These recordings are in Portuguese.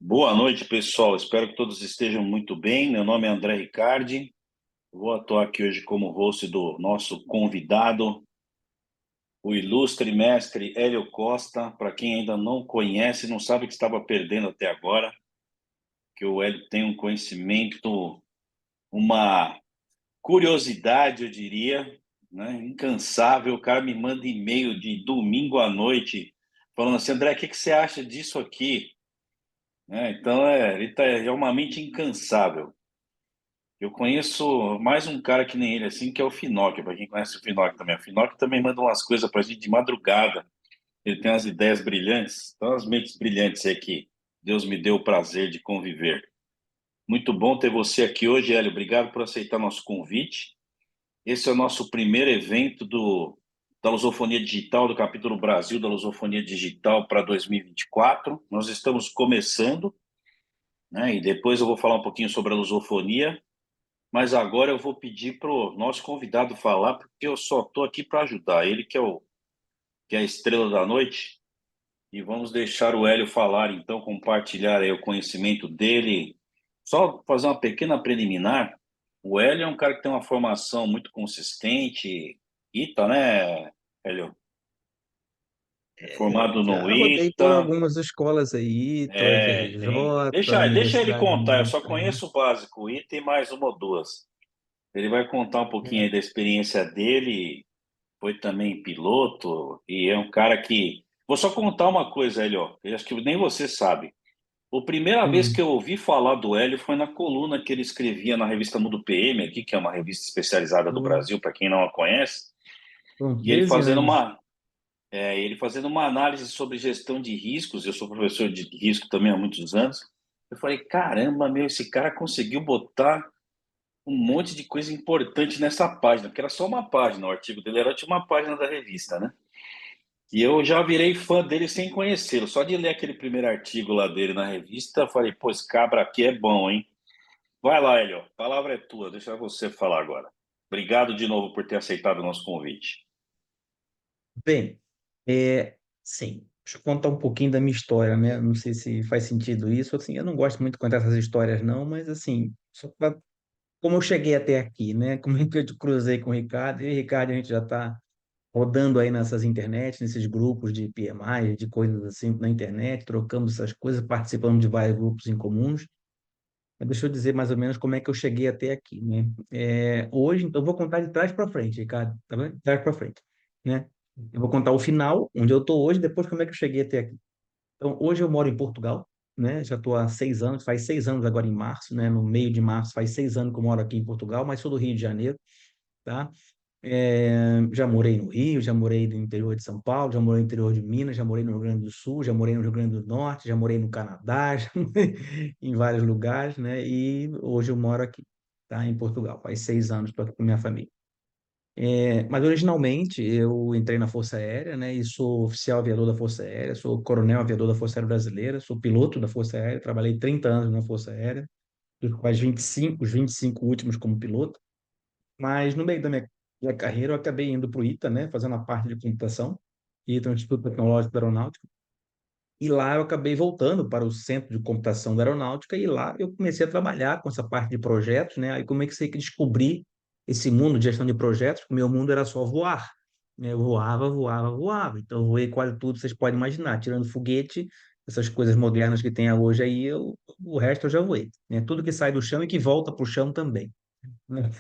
Boa noite, pessoal. Espero que todos estejam muito bem. Meu nome é André Ricardi. Vou atuar aqui hoje como host do nosso convidado, o ilustre mestre Hélio Costa. Para quem ainda não conhece, não sabe o que estava perdendo até agora, que o Hélio tem um conhecimento, uma curiosidade, eu diria, né? Incansável. O cara me manda e-mail de domingo à noite falando assim, André, o que você acha disso aqui? Então, ele é uma mente incansável. Eu conheço mais um cara que nem ele, assim, que é o Finóquio, para quem conhece o Finóquio também. O Finóquio também manda umas coisas pra gente de madrugada. Ele tem umas ideias brilhantes, então as mentes brilhantes aí que Deus me deu o prazer de conviver. Muito bom ter você aqui hoje, Hélio. Obrigado por aceitar nosso convite. Esse é o nosso primeiro evento da Lusofonia Digital, do capítulo Brasil da Lusofonia Digital para 2024. Nós estamos começando, né? E depois eu vou falar um pouquinho sobre a lusofonia. Mas agora eu vou pedir para o nosso convidado falar, porque eu só estou aqui para ajudar. Ele que é a estrela da noite. E vamos deixar o Hélio falar, então, compartilhar aí o conhecimento dele. Só fazer uma pequena preliminar. O Hélio é um cara que tem uma formação muito consistente. ITA, né, Hélio? É formado no Já rodei por ITA. algumas escolas aí, FRJ, Deixa ele Universidade contar. Eu só Médica. conheço o básico, o ITA e mais uma ou duas. Ele vai contar um pouquinho É. aí da experiência dele. Foi também piloto e é um cara que. Vou só contar uma coisa, Hélio, ó, eu acho que nem você sabe. A primeira vez que Hum. eu ouvi falar do Hélio foi na coluna que ele escrevia na revista Mundo PM, aqui, que é uma revista especializada do Pô, Brasil, para quem não a conhece, São e ele 13 fazendo anos. uma análise sobre gestão de riscos. Eu sou professor de risco também há muitos anos. Eu falei, caramba, meu, esse cara conseguiu botar um monte de coisa importante nessa página, porque era só uma página, o artigo dele era de uma página da revista, né? E eu já virei fã dele sem conhecê-lo. Só de ler aquele primeiro artigo lá dele na revista, eu falei, pô, esse cabra aqui é bom, hein? Vai lá, Hélio. A palavra é tua. Deixa você falar agora. Obrigado de novo por ter aceitado o nosso convite. Bem, sim, deixa eu contar um pouquinho da minha história, né? Não sei se faz sentido isso. Assim, eu não gosto muito de contar essas histórias, não, mas assim, como eu cheguei até aqui, né? Como é que eu cruzei com o Ricardo, e o Ricardo a gente já está rodando aí nessas internet, nesses grupos de PMI, de coisas assim na internet, trocamos essas coisas, participamos de vários grupos em comuns. Mas deixa eu dizer mais ou menos como é que eu cheguei até aqui, né? Hoje, então, eu vou contar de trás para frente, Ricardo, tá bem? De trás para frente, né? Eu vou contar o final, onde eu estou hoje, depois como é que eu cheguei até aqui. Então, hoje eu moro em Portugal, né? Já estou há 6 anos, faz 6 anos agora em março, né? No meio de março, faz 6 anos que eu moro aqui em Portugal, mas sou do Rio de Janeiro, tá? Já morei no Rio, já morei no interior de São Paulo, já morei no interior de Minas, já morei no Rio Grande do Sul, já morei no Rio Grande do Norte, já morei no Canadá, já morei em vários lugares, né? E hoje eu moro aqui, tá? Em Portugal. Faz 6 anos estou aqui com minha família. Mas originalmente eu entrei na Força Aérea, né? E sou oficial aviador da Força Aérea, sou coronel aviador da Força Aérea Brasileira, sou piloto da Força Aérea, trabalhei 30 anos na Força Aérea, dos quais 25, os 25 últimos como piloto. Mas no meio da minha carreira, eu acabei indo para o ITA, né, fazendo a parte de computação, ITA, é um Instituto Tecnológico da Aeronáutica, e lá eu acabei voltando para o Centro de Computação da Aeronáutica, e lá eu comecei a trabalhar com essa parte de projetos, né, aí comecei a descobrir esse mundo de gestão de projetos, o meu mundo era só voar, né, eu voava, voava, voava, então eu voei quase tudo, vocês podem imaginar, tirando foguete, essas coisas modernas que tem hoje aí, o resto eu já voei, né, tudo que sai do chão e que volta para o chão também, né.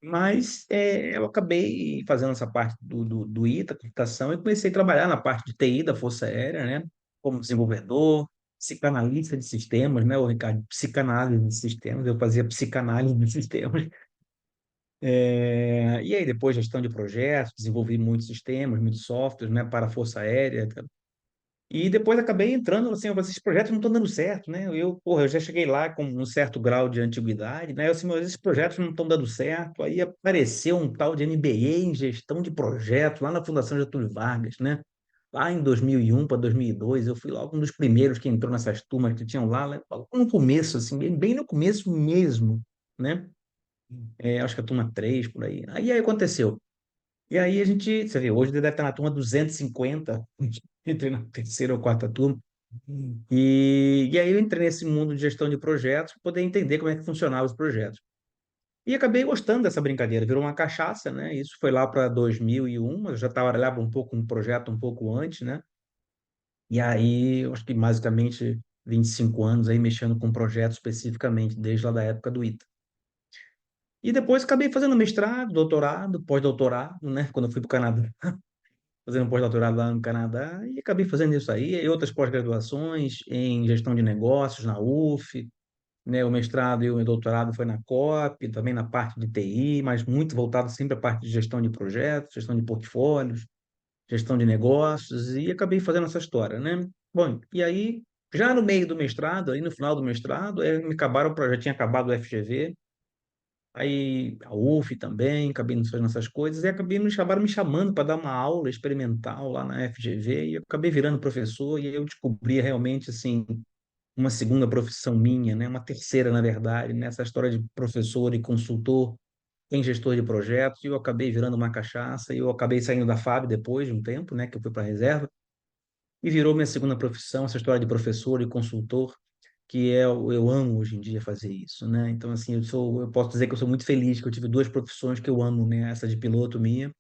Mas eu acabei fazendo essa parte do ITA, computação, e comecei a trabalhar na parte de TI da Força Aérea, né? Como desenvolvedor, psicanalista de sistemas, né, o Ricardo? Psicanálise de sistemas, eu fazia psicanálise de sistemas. E aí, depois, gestão de projetos, desenvolvi muitos sistemas, muitos softwares, né, para a Força Aérea. E depois acabei entrando assim, eu falei, esses projetos não estão dando certo, né? Porra, eu já cheguei lá com um certo grau de antiguidade, né? Eu assim, mas esses projetos não estão dando certo. Aí apareceu um tal de MBA em gestão de projetos lá na Fundação Getúlio Vargas, né? Lá em 2001 para 2002, eu fui logo um dos primeiros que entrou nessas turmas que tinham lá, né? Logo no começo, assim, bem no começo mesmo, né? Acho que a turma 3 por aí. Aí aconteceu. E aí a gente, você vê, hoje ele deve estar na turma 250, entrei na terceira ou quarta turma. E aí eu entrei nesse mundo de gestão de projetos para poder entender como é que funcionavam os projetos. E acabei gostando dessa brincadeira, virou uma cachaça, né? Isso foi lá para 2001, eu já trabalhava um pouco no projeto um pouco antes, né? E aí, eu acho que basicamente 25 anos aí mexendo com projetos especificamente, desde lá da época do ITA. E depois acabei fazendo mestrado, doutorado, pós-doutorado, né? Quando eu fui para o Canadá, fazendo pós-doutorado lá no Canadá, e acabei fazendo isso aí, e outras pós-graduações em gestão de negócios na UF, né? O mestrado e o doutorado foi na COP, também na parte de TI, mas muito voltado sempre à parte de gestão de projetos, gestão de portfólios, gestão de negócios, e acabei fazendo essa história, né? Bom, e aí, já no meio do mestrado, aí no final do mestrado, me acabaram, já tinha acabado o FGV, aí a UF também, acabei não fazendo essas coisas, e acabei acabaram me chamando para dar uma aula experimental lá na FGV, e eu acabei virando professor, e aí eu descobri realmente, assim, uma segunda profissão minha, né? Uma terceira, na verdade, nessa história de professor e consultor em gestor de projetos, e eu acabei virando uma cachaça, e eu acabei saindo da FAB depois de um tempo, né, que eu fui para a reserva, e virou minha segunda profissão, essa história de professor e consultor, que eu amo hoje em dia fazer isso, né? Então, assim, eu posso dizer que eu sou muito feliz que eu tive duas profissões que eu amo, né? Essa de piloto minha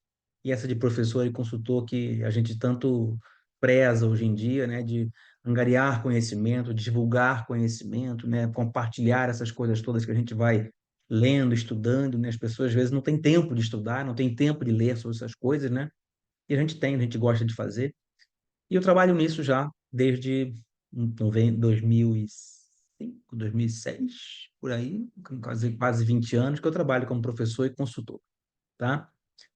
e essa de professor e consultor que a gente tanto preza hoje em dia, né? De angariar conhecimento, divulgar conhecimento, né? Compartilhar essas coisas todas que a gente vai lendo, estudando, né? As pessoas às vezes não têm tempo de estudar, não têm tempo de ler sobre essas coisas, né? E a gente gosta de fazer. E eu trabalho nisso já desde 2005, 2006, por aí, com quase 20 anos que eu trabalho como professor e consultor, tá?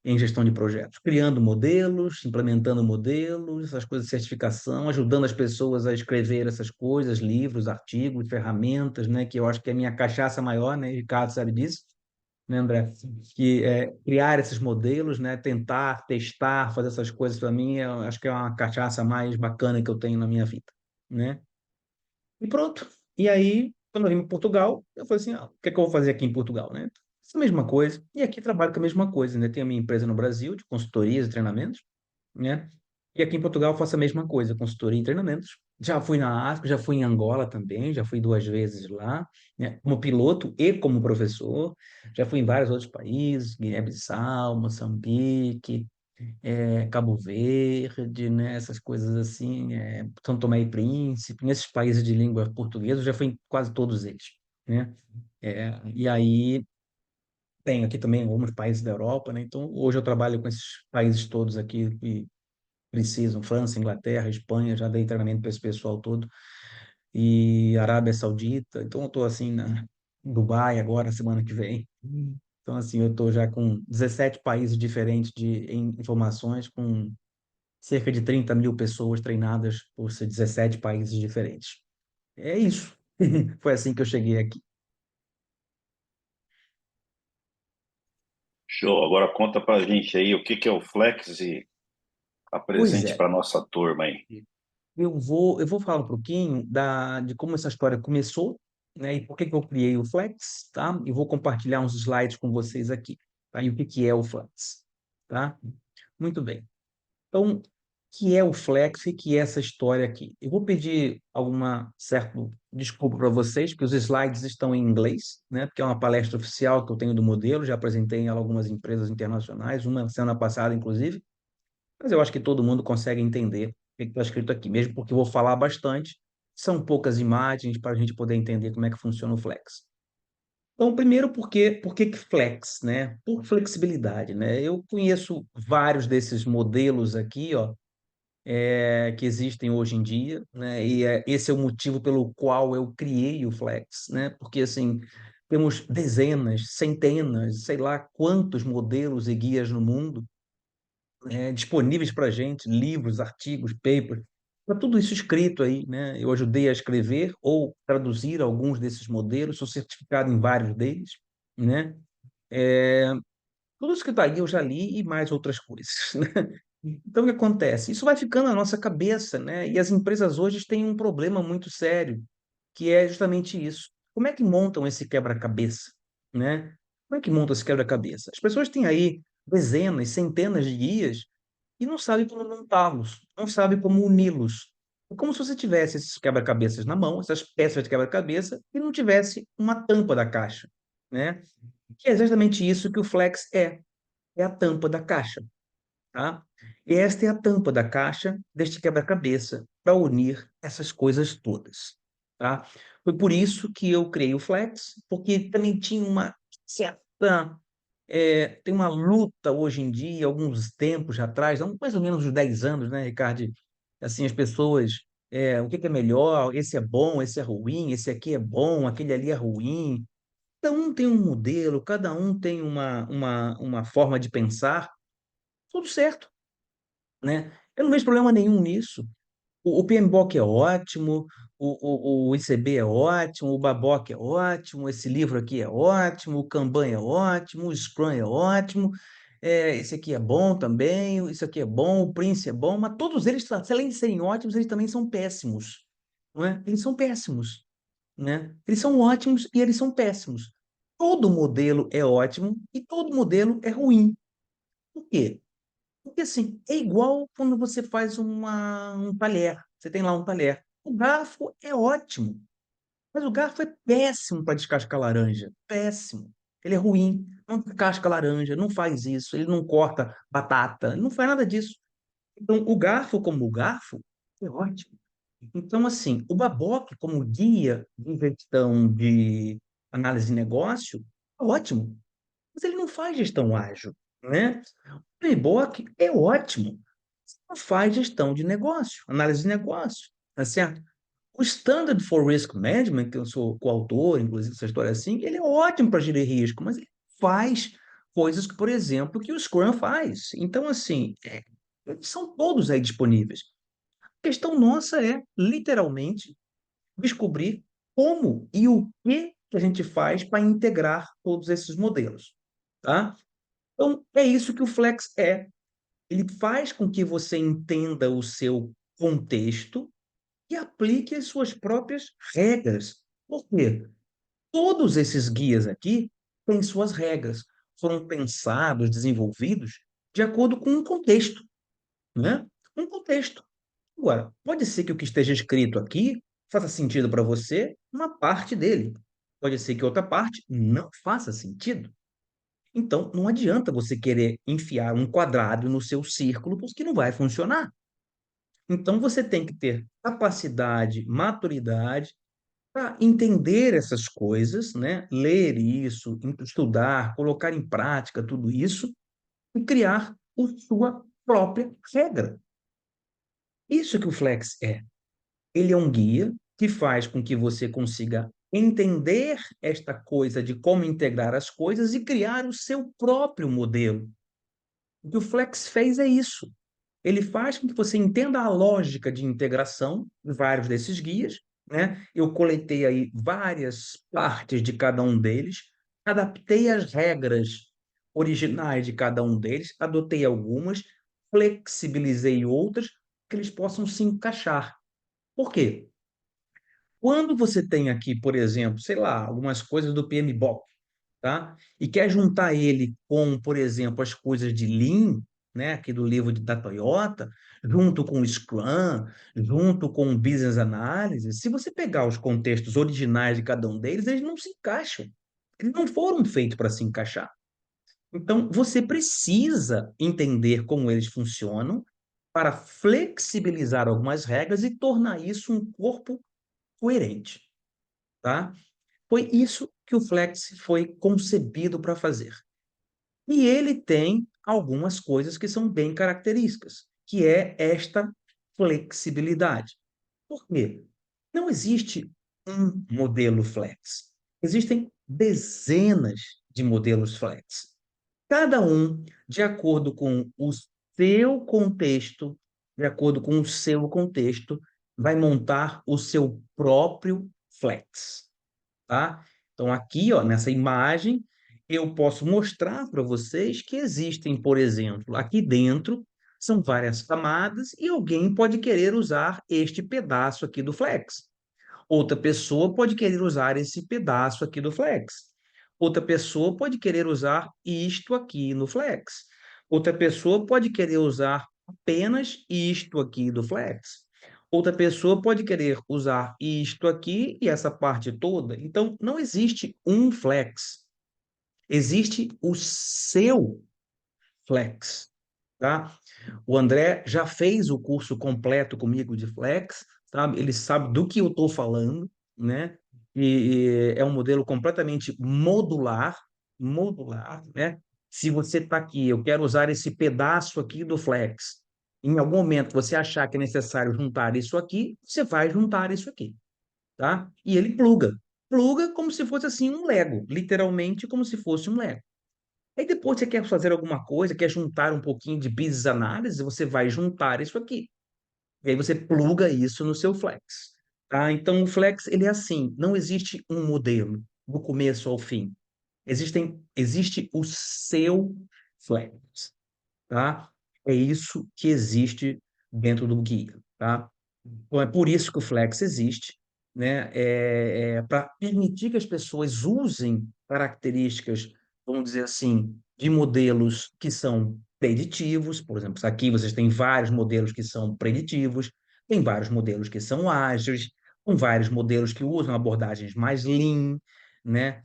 Em gestão de projetos, criando modelos, implementando modelos, essas coisas de certificação, ajudando as pessoas a escrever essas coisas, livros, artigos, ferramentas, né? Que eu acho que é a minha cachaça maior, né? Ricardo sabe disso, né, André? Que é criar esses modelos, né? Tentar, testar, fazer essas coisas para mim, eu acho que é uma cachaça mais bacana que eu tenho na minha vida, né? E pronto. E aí, quando eu vim para Portugal, eu falei assim, o que é que eu vou fazer aqui em Portugal, né? Essa mesma coisa. E aqui trabalho com a mesma coisa, né? Tenho a minha empresa no Brasil de consultorias e treinamentos, né? E aqui em Portugal eu faço a mesma coisa, consultoria e treinamentos. Já fui na África, já fui em Angola também, já fui 2 vezes lá, né? Como piloto e como professor. Já fui em vários outros países, Guiné-Bissau, Moçambique, Cabo Verde, né? Essas coisas assim, São Tomé e Príncipe, nesses países de língua portuguesa, eu já fui em quase todos eles, né? E aí tem aqui também alguns países da Europa, né? Então hoje eu trabalho com esses países todos aqui que precisam, França, Inglaterra, Espanha, já dei treinamento para esse pessoal todo, e Arábia Saudita, então eu estou assim na Dubai agora, semana que vem. Então, assim, eu estou já com 17 países diferentes em informações, com cerca de 30 mil pessoas treinadas por 17 países diferentes. É isso. Foi assim que eu cheguei aqui. Show. Agora conta pra gente aí o que que é o Flex e Pois apresente é, para nossa turma aí. eu vou falar um pouquinho de como essa história começou, né, e por que que eu criei o Flex, tá? E vou compartilhar uns slides com vocês aqui, tá? E o que que é o Flex, tá? Muito bem. Então, o que é o Flex e que é essa história aqui? Eu vou pedir alguma certa desculpa para vocês, porque os slides estão em inglês, né? Porque é uma palestra oficial que eu tenho do modelo, já apresentei em algumas empresas internacionais, uma semana passada, inclusive, mas eu acho que todo mundo consegue entender o que está escrito aqui, mesmo porque eu vou falar bastante. São poucas imagens para a gente poder entender como é que funciona o Flex. Então, primeiro, por que que flex, né? Por flexibilidade, né? Eu conheço vários desses modelos aqui, ó, que existem hoje em dia, né? E esse é o motivo pelo qual eu criei o Flex, né? Porque assim temos dezenas, centenas, sei lá quantos modelos e guias no mundo, disponíveis para a gente, livros, artigos, papers, tá tudo isso escrito aí, né? Eu ajudei a escrever ou traduzir alguns desses modelos, sou certificado em vários deles, né? Tudo isso que está aí eu já li e mais outras coisas, né? Então, o que acontece? Isso vai ficando na nossa cabeça, né? E as empresas hoje têm um problema muito sério, que é justamente isso. Como é que montam esse quebra-cabeça, né? Como é que montam esse quebra-cabeça? As pessoas têm aí dezenas, centenas de guias e não sabem como montá-los, não sabem como uni-los. É como se você tivesse esses quebra-cabeças na mão, essas peças de quebra-cabeça, e não tivesse uma tampa da caixa, né? Que é exatamente isso que o Flex é a tampa da caixa, tá? E esta é a tampa da caixa deste quebra-cabeça para unir essas coisas todas, tá? Foi por isso que eu criei o Flex, porque também tinha uma certa tem uma luta hoje em dia, alguns tempos atrás, há mais ou menos uns 10 anos, né, Ricardo? Assim, as pessoas, o que que é melhor? Esse é bom, esse é ruim, esse aqui é bom, aquele ali é ruim. Cada um tem um modelo, cada um tem uma forma de pensar, tudo certo, né? Eu não vejo problema nenhum nisso. O PMBOK é ótimo, o ICB é ótimo, o Babock é ótimo, esse livro aqui é ótimo, o Kanban é ótimo, o Scrum é ótimo, esse aqui é bom também, isso aqui é bom, o Prince é bom, mas todos eles, além de serem ótimos, eles também são péssimos, não é? Eles são péssimos, né? Eles são ótimos e eles são péssimos. Todo modelo é ótimo e todo modelo é ruim. Por quê? Porque assim, é igual quando você faz um talher. Você tem lá um talher. O garfo é ótimo, mas o garfo é péssimo para descascar laranja. Péssimo. Ele é ruim, não descasca laranja, não faz isso, ele não corta batata, ele não faz nada disso. Então, o garfo, como o garfo, é ótimo. Então, assim, o Babock, como guia de gestão de análise de negócio, é ótimo, mas ele não faz gestão ágil, né? O Ibope é ótimo. Não faz gestão de negócio, análise de negócio, tá certo? O Standard for Risk Management, que eu sou coautor, inclusive, dessa história assim, ele é ótimo para gerir risco, mas ele faz coisas que, por exemplo, que o Scrum faz. Então, assim, eles são todos aí disponíveis. A questão nossa é, literalmente, descobrir como e o que a gente faz para integrar todos esses modelos, tá? Então, é isso que o Flex é. Ele faz com que você entenda o seu contexto e aplique as suas próprias regras. Por quê? Todos esses guias aqui têm suas regras, foram pensados, desenvolvidos de acordo com um contexto, né? Um contexto. Agora, pode ser que o que esteja escrito aqui faça sentido para você, uma parte dele. Pode ser que outra parte não faça sentido. Então, não adianta você querer enfiar um quadrado no seu círculo, porque não vai funcionar. Então, você tem que ter capacidade, maturidade para entender essas coisas, né? Ler isso, estudar, colocar em prática tudo isso e criar a sua própria regra. Isso que o Flex é. Ele é um guia que faz com que você consiga entender esta coisa de como integrar as coisas e criar o seu próprio modelo. O que o Flex fez é isso. Ele faz com que você entenda a lógica de integração de vários desses guias, né? Eu coletei aí várias partes de cada um deles, adaptei as regras originais de cada um deles, adotei algumas, flexibilizei outras, que eles possam se encaixar. Por quê? Quando você tem aqui, por exemplo, sei lá, algumas coisas do PMBOK, tá? E quer juntar ele com, por exemplo, as coisas de Lean, né, aqui do livro da Toyota, junto com o Scrum, junto com o Business Analysis, se você pegar os contextos originais de cada um deles, eles não se encaixam. Eles não foram feitos para se encaixar. Então, você precisa entender como eles funcionam para flexibilizar algumas regras e tornar isso um corpo coerente, tá? Foi isso que o Flex foi concebido para fazer. E ele tem algumas coisas que são bem características, que é esta flexibilidade. Por quê? Não existe um modelo flex. Existem dezenas de modelos flex. Cada um de acordo com o seu contexto, de acordo com o seu contexto, vai montar o seu próprio flex, tá? Então, aqui, ó, nessa imagem, eu posso mostrar para vocês que existem, por exemplo, aqui dentro, são várias camadas e alguém pode querer usar este pedaço aqui do Flex. Outra pessoa pode querer usar esse pedaço aqui do Flex. Outra pessoa pode querer usar isto aqui no Flex. Outra pessoa pode querer usar apenas isto aqui do Flex. Outra pessoa pode querer usar isto aqui e essa parte toda. Então, não existe um flex, existe o seu flex, tá? O André já fez o curso completo comigo de flex, sabe? Ele sabe do que eu estou falando, né? E é um modelo completamente modular, modular, né? Se você está aqui, eu quero usar esse pedaço aqui do flex. Em algum momento você achar que é necessário juntar isso aqui, você vai juntar isso aqui, tá? E ele pluga. Pluga como se fosse assim um Lego, literalmente como se fosse um Lego. Aí depois você quer fazer alguma coisa, quer juntar um pouquinho de business análise, você vai juntar isso aqui. E aí você pluga isso no seu Flex. Tá? Então o Flex, ele é assim, não existe um modelo do começo ao fim. Existe o seu Flex, tá? É isso que existe dentro do guia, tá? Então, é por isso que o Flex existe, né? Para permitir que as pessoas usem características, vamos dizer assim, de modelos que são preditivos. Por exemplo, aqui vocês têm vários modelos que são preditivos, tem vários modelos que são ágeis, tem vários modelos que usam abordagens mais lean, né?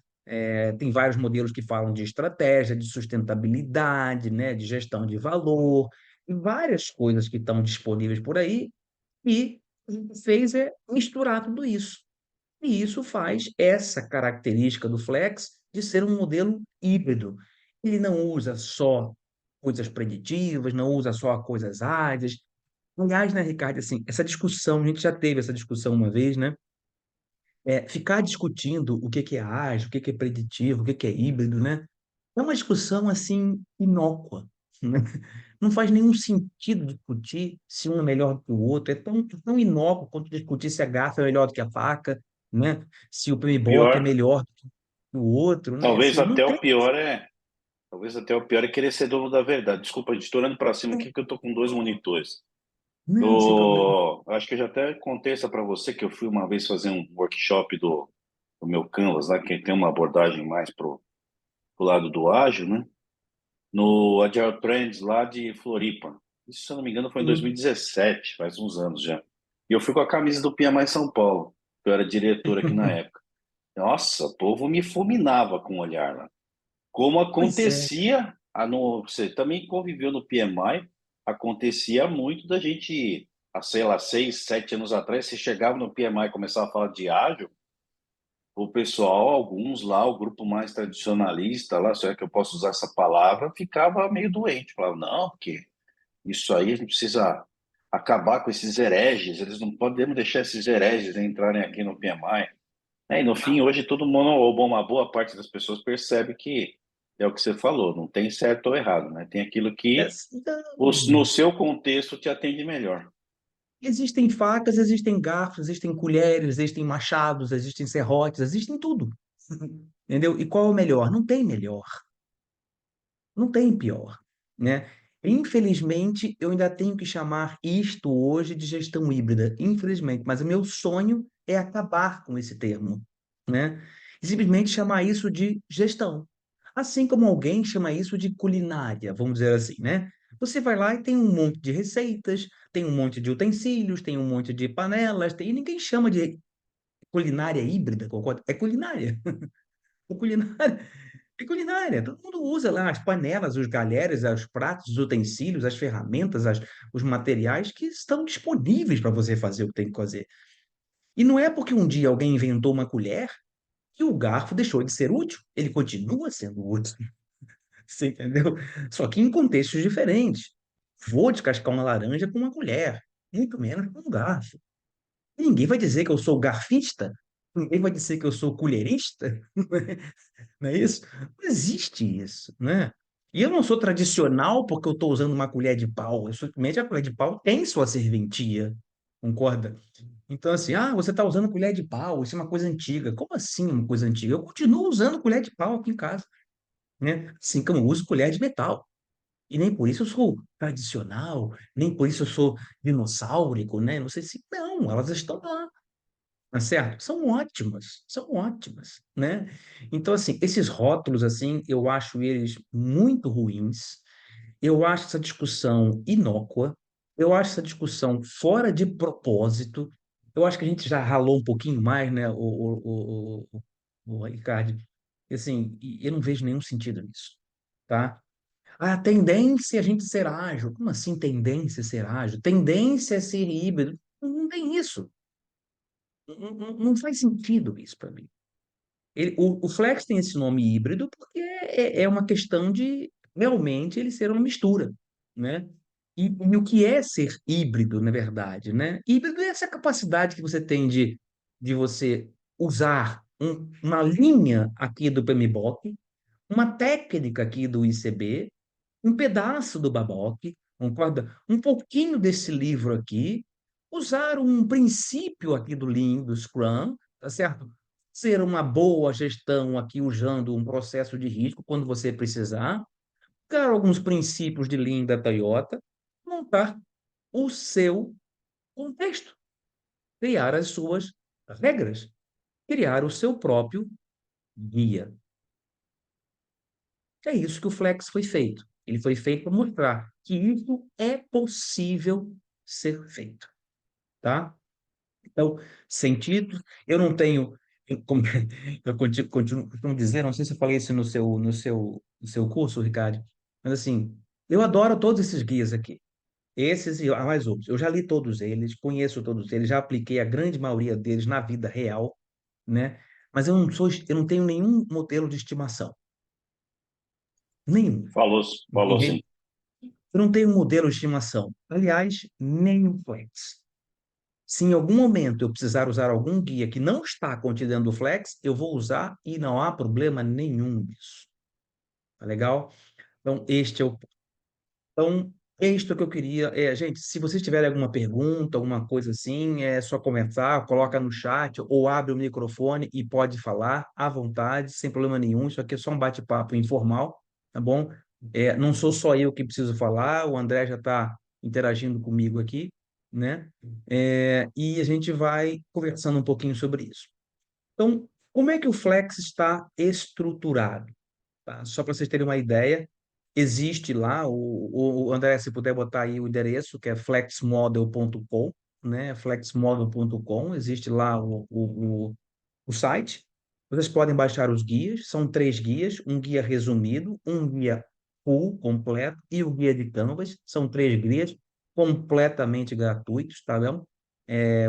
Tem vários modelos que falam de estratégia, de sustentabilidade, né? De gestão de valor, e várias coisas que estão disponíveis por aí e o que a gente fez é misturar tudo isso. E isso faz essa característica do Flex de ser um modelo híbrido. Ele não usa só coisas preditivas, não usa só coisas ágeis. Aliás, né, Ricardo, assim, essa discussão, a gente já teve essa discussão uma vez, né? Ficar discutindo o que que é ágil, o que que é preditivo, o que que é híbrido, né? É uma discussão assim inócua, né? Não faz nenhum sentido discutir se um é melhor do que o outro. É tão inócuo quanto discutir se a garfa é melhor do que a faca, né? Se o PMBOK é Pior, melhor do que o outro, né? talvez Assim, não até tem. o pior é, talvez até o pior é querer ser dono da verdade. Desculpa, estourando para cima aqui que eu tô com dois monitores. Não, sem problema. Acho que eu já até contei essa para você que eu fui uma vez fazer um workshop do meu Canvas lá, que tem uma abordagem mais pro lado do ágil, né? No Agile Trends lá de Floripa. Isso, se eu não me engano, foi em Sim, 2017, faz uns anos já. E eu fui com a camisa do PMI São Paulo, que eu era diretor aqui na época. Nossa, o povo me fulminava com o olhar lá. Como pois é. acontecia, você também conviveu no PMI, acontecia muito da gente, há, sei lá, 6, 7 anos atrás, você chegava no PMI e começava a falar de ágil, o pessoal, alguns lá, o grupo mais tradicionalista lá, se é que eu posso usar essa palavra, ficava meio doente. Falava, não, porque isso aí a gente precisa acabar com esses hereges, eles não podemos deixar esses hereges entrarem aqui no PMI. E no fim, hoje todo mundo, ou uma boa parte das pessoas percebe que é o que você falou, não tem certo ou errado, né? Tem aquilo que no Não. seu contexto te atende melhor. Existem facas, existem garfos, existem colheres, existem machados, existem serrotes, existem tudo. Entendeu? E qual é o melhor? Não tem melhor. Não tem pior, né? Infelizmente, eu ainda tenho que chamar isto hoje de gestão híbrida, infelizmente, mas o meu sonho é acabar com esse termo, né? E simplesmente chamar isso de gestão. Assim como alguém chama isso de culinária, vamos dizer assim, né? Você vai lá e tem um monte de receitas, tem um monte de utensílios, tem um monte de panelas, e ninguém chama de culinária híbrida, concorda? É culinária. É culinária. É culinária. Todo mundo usa lá as panelas, os galheres, os pratos, os utensílios, as ferramentas, os materiais que estão disponíveis para você fazer o que tem que fazer. E não é porque um dia alguém inventou uma colher que o garfo deixou de ser útil. Ele continua sendo útil. Você entendeu? Só que em contextos diferentes. Vou descascar uma laranja com uma colher, muito menos com um garfo. E ninguém vai dizer que eu sou garfista, ninguém vai dizer que eu sou colherista. Não é isso? Não existe isso, né? E eu não sou tradicional porque eu estou usando uma colher de pau. Eu simplesmente a colher de pau tem sua serventia, concorda? Então, assim, você está usando colher de pau, isso é uma coisa antiga. Como assim uma coisa antiga? Eu continuo usando colher de pau aqui em casa, né? Assim como eu uso colher de metal. E nem por isso eu sou tradicional, nem por isso eu sou dinossáurico, né? Não sei se. Não, elas estão lá, tá certo? São ótimas, né? Então, assim, esses rótulos, assim, eu acho eles muito ruins, eu acho essa discussão inócua, eu acho essa discussão fora de propósito. Eu acho que a gente já ralou um pouquinho mais, né, o Ricardo. E, assim, e eu não vejo nenhum sentido nisso, tá? A tendência é a gente ser ágil. Como assim tendência a ser ágil? Tendência a ser híbrido. Não tem isso. Não faz sentido isso para mim. O Flex tem esse nome híbrido porque é uma questão de realmente ele ser uma mistura, né? E o que é ser híbrido, na verdade, né? Híbrido é essa capacidade que você tem de você usar uma linha aqui do PMBOK, uma técnica aqui do ICB, um pedaço do Babok, concorda? Um pouquinho desse livro aqui, usar um princípio aqui do Lean, do Scrum, tá certo? Ser uma boa gestão aqui usando um processo de risco quando você precisar, usar alguns princípios de Lean da Toyota, montar o seu contexto, criar as suas regras, criar o seu próprio guia. É isso que o Flex foi feito. Ele foi feito para mostrar que isso é possível ser feito, tá? Então, sentido, eu não tenho, como eu continuo costumo dizer, não sei se eu falei isso no seu curso, Ricardo, mas assim, eu adoro todos esses guias aqui. Esses e há mais outros. Eu já li todos eles, conheço todos eles, já apliquei a grande maioria deles na vida real, né? Mas eu não tenho nenhum modelo de estimação. Nenhum. Falou, falou sim. Eu não tenho um modelo de estimação. Aliás, nem o Flex. Se em algum momento eu precisar usar algum guia que não está contido dentro do Flex, eu vou usar e não há problema nenhum nisso. Tá legal? Então, é isto que eu queria. Gente, se vocês tiverem alguma pergunta, alguma coisa assim, é só comentar, coloca no chat ou abre o microfone e pode falar à vontade, sem problema nenhum. Isso aqui é só um bate-papo informal, tá bom? Não sou só eu que preciso falar, o André já está interagindo comigo aqui, né? E a gente vai conversando um pouquinho sobre isso. Então, como é que o Flex está estruturado? Tá? Só para vocês terem uma ideia, existe lá, o André, se puder botar aí o endereço, que é flexmodel.com, né? Flexmodel.com, existe lá o site. Vocês podem baixar os guias, são 3 guias, um guia resumido, um guia full, completo, e o guia de Canvas, são 3 guias completamente gratuitos, tá bom?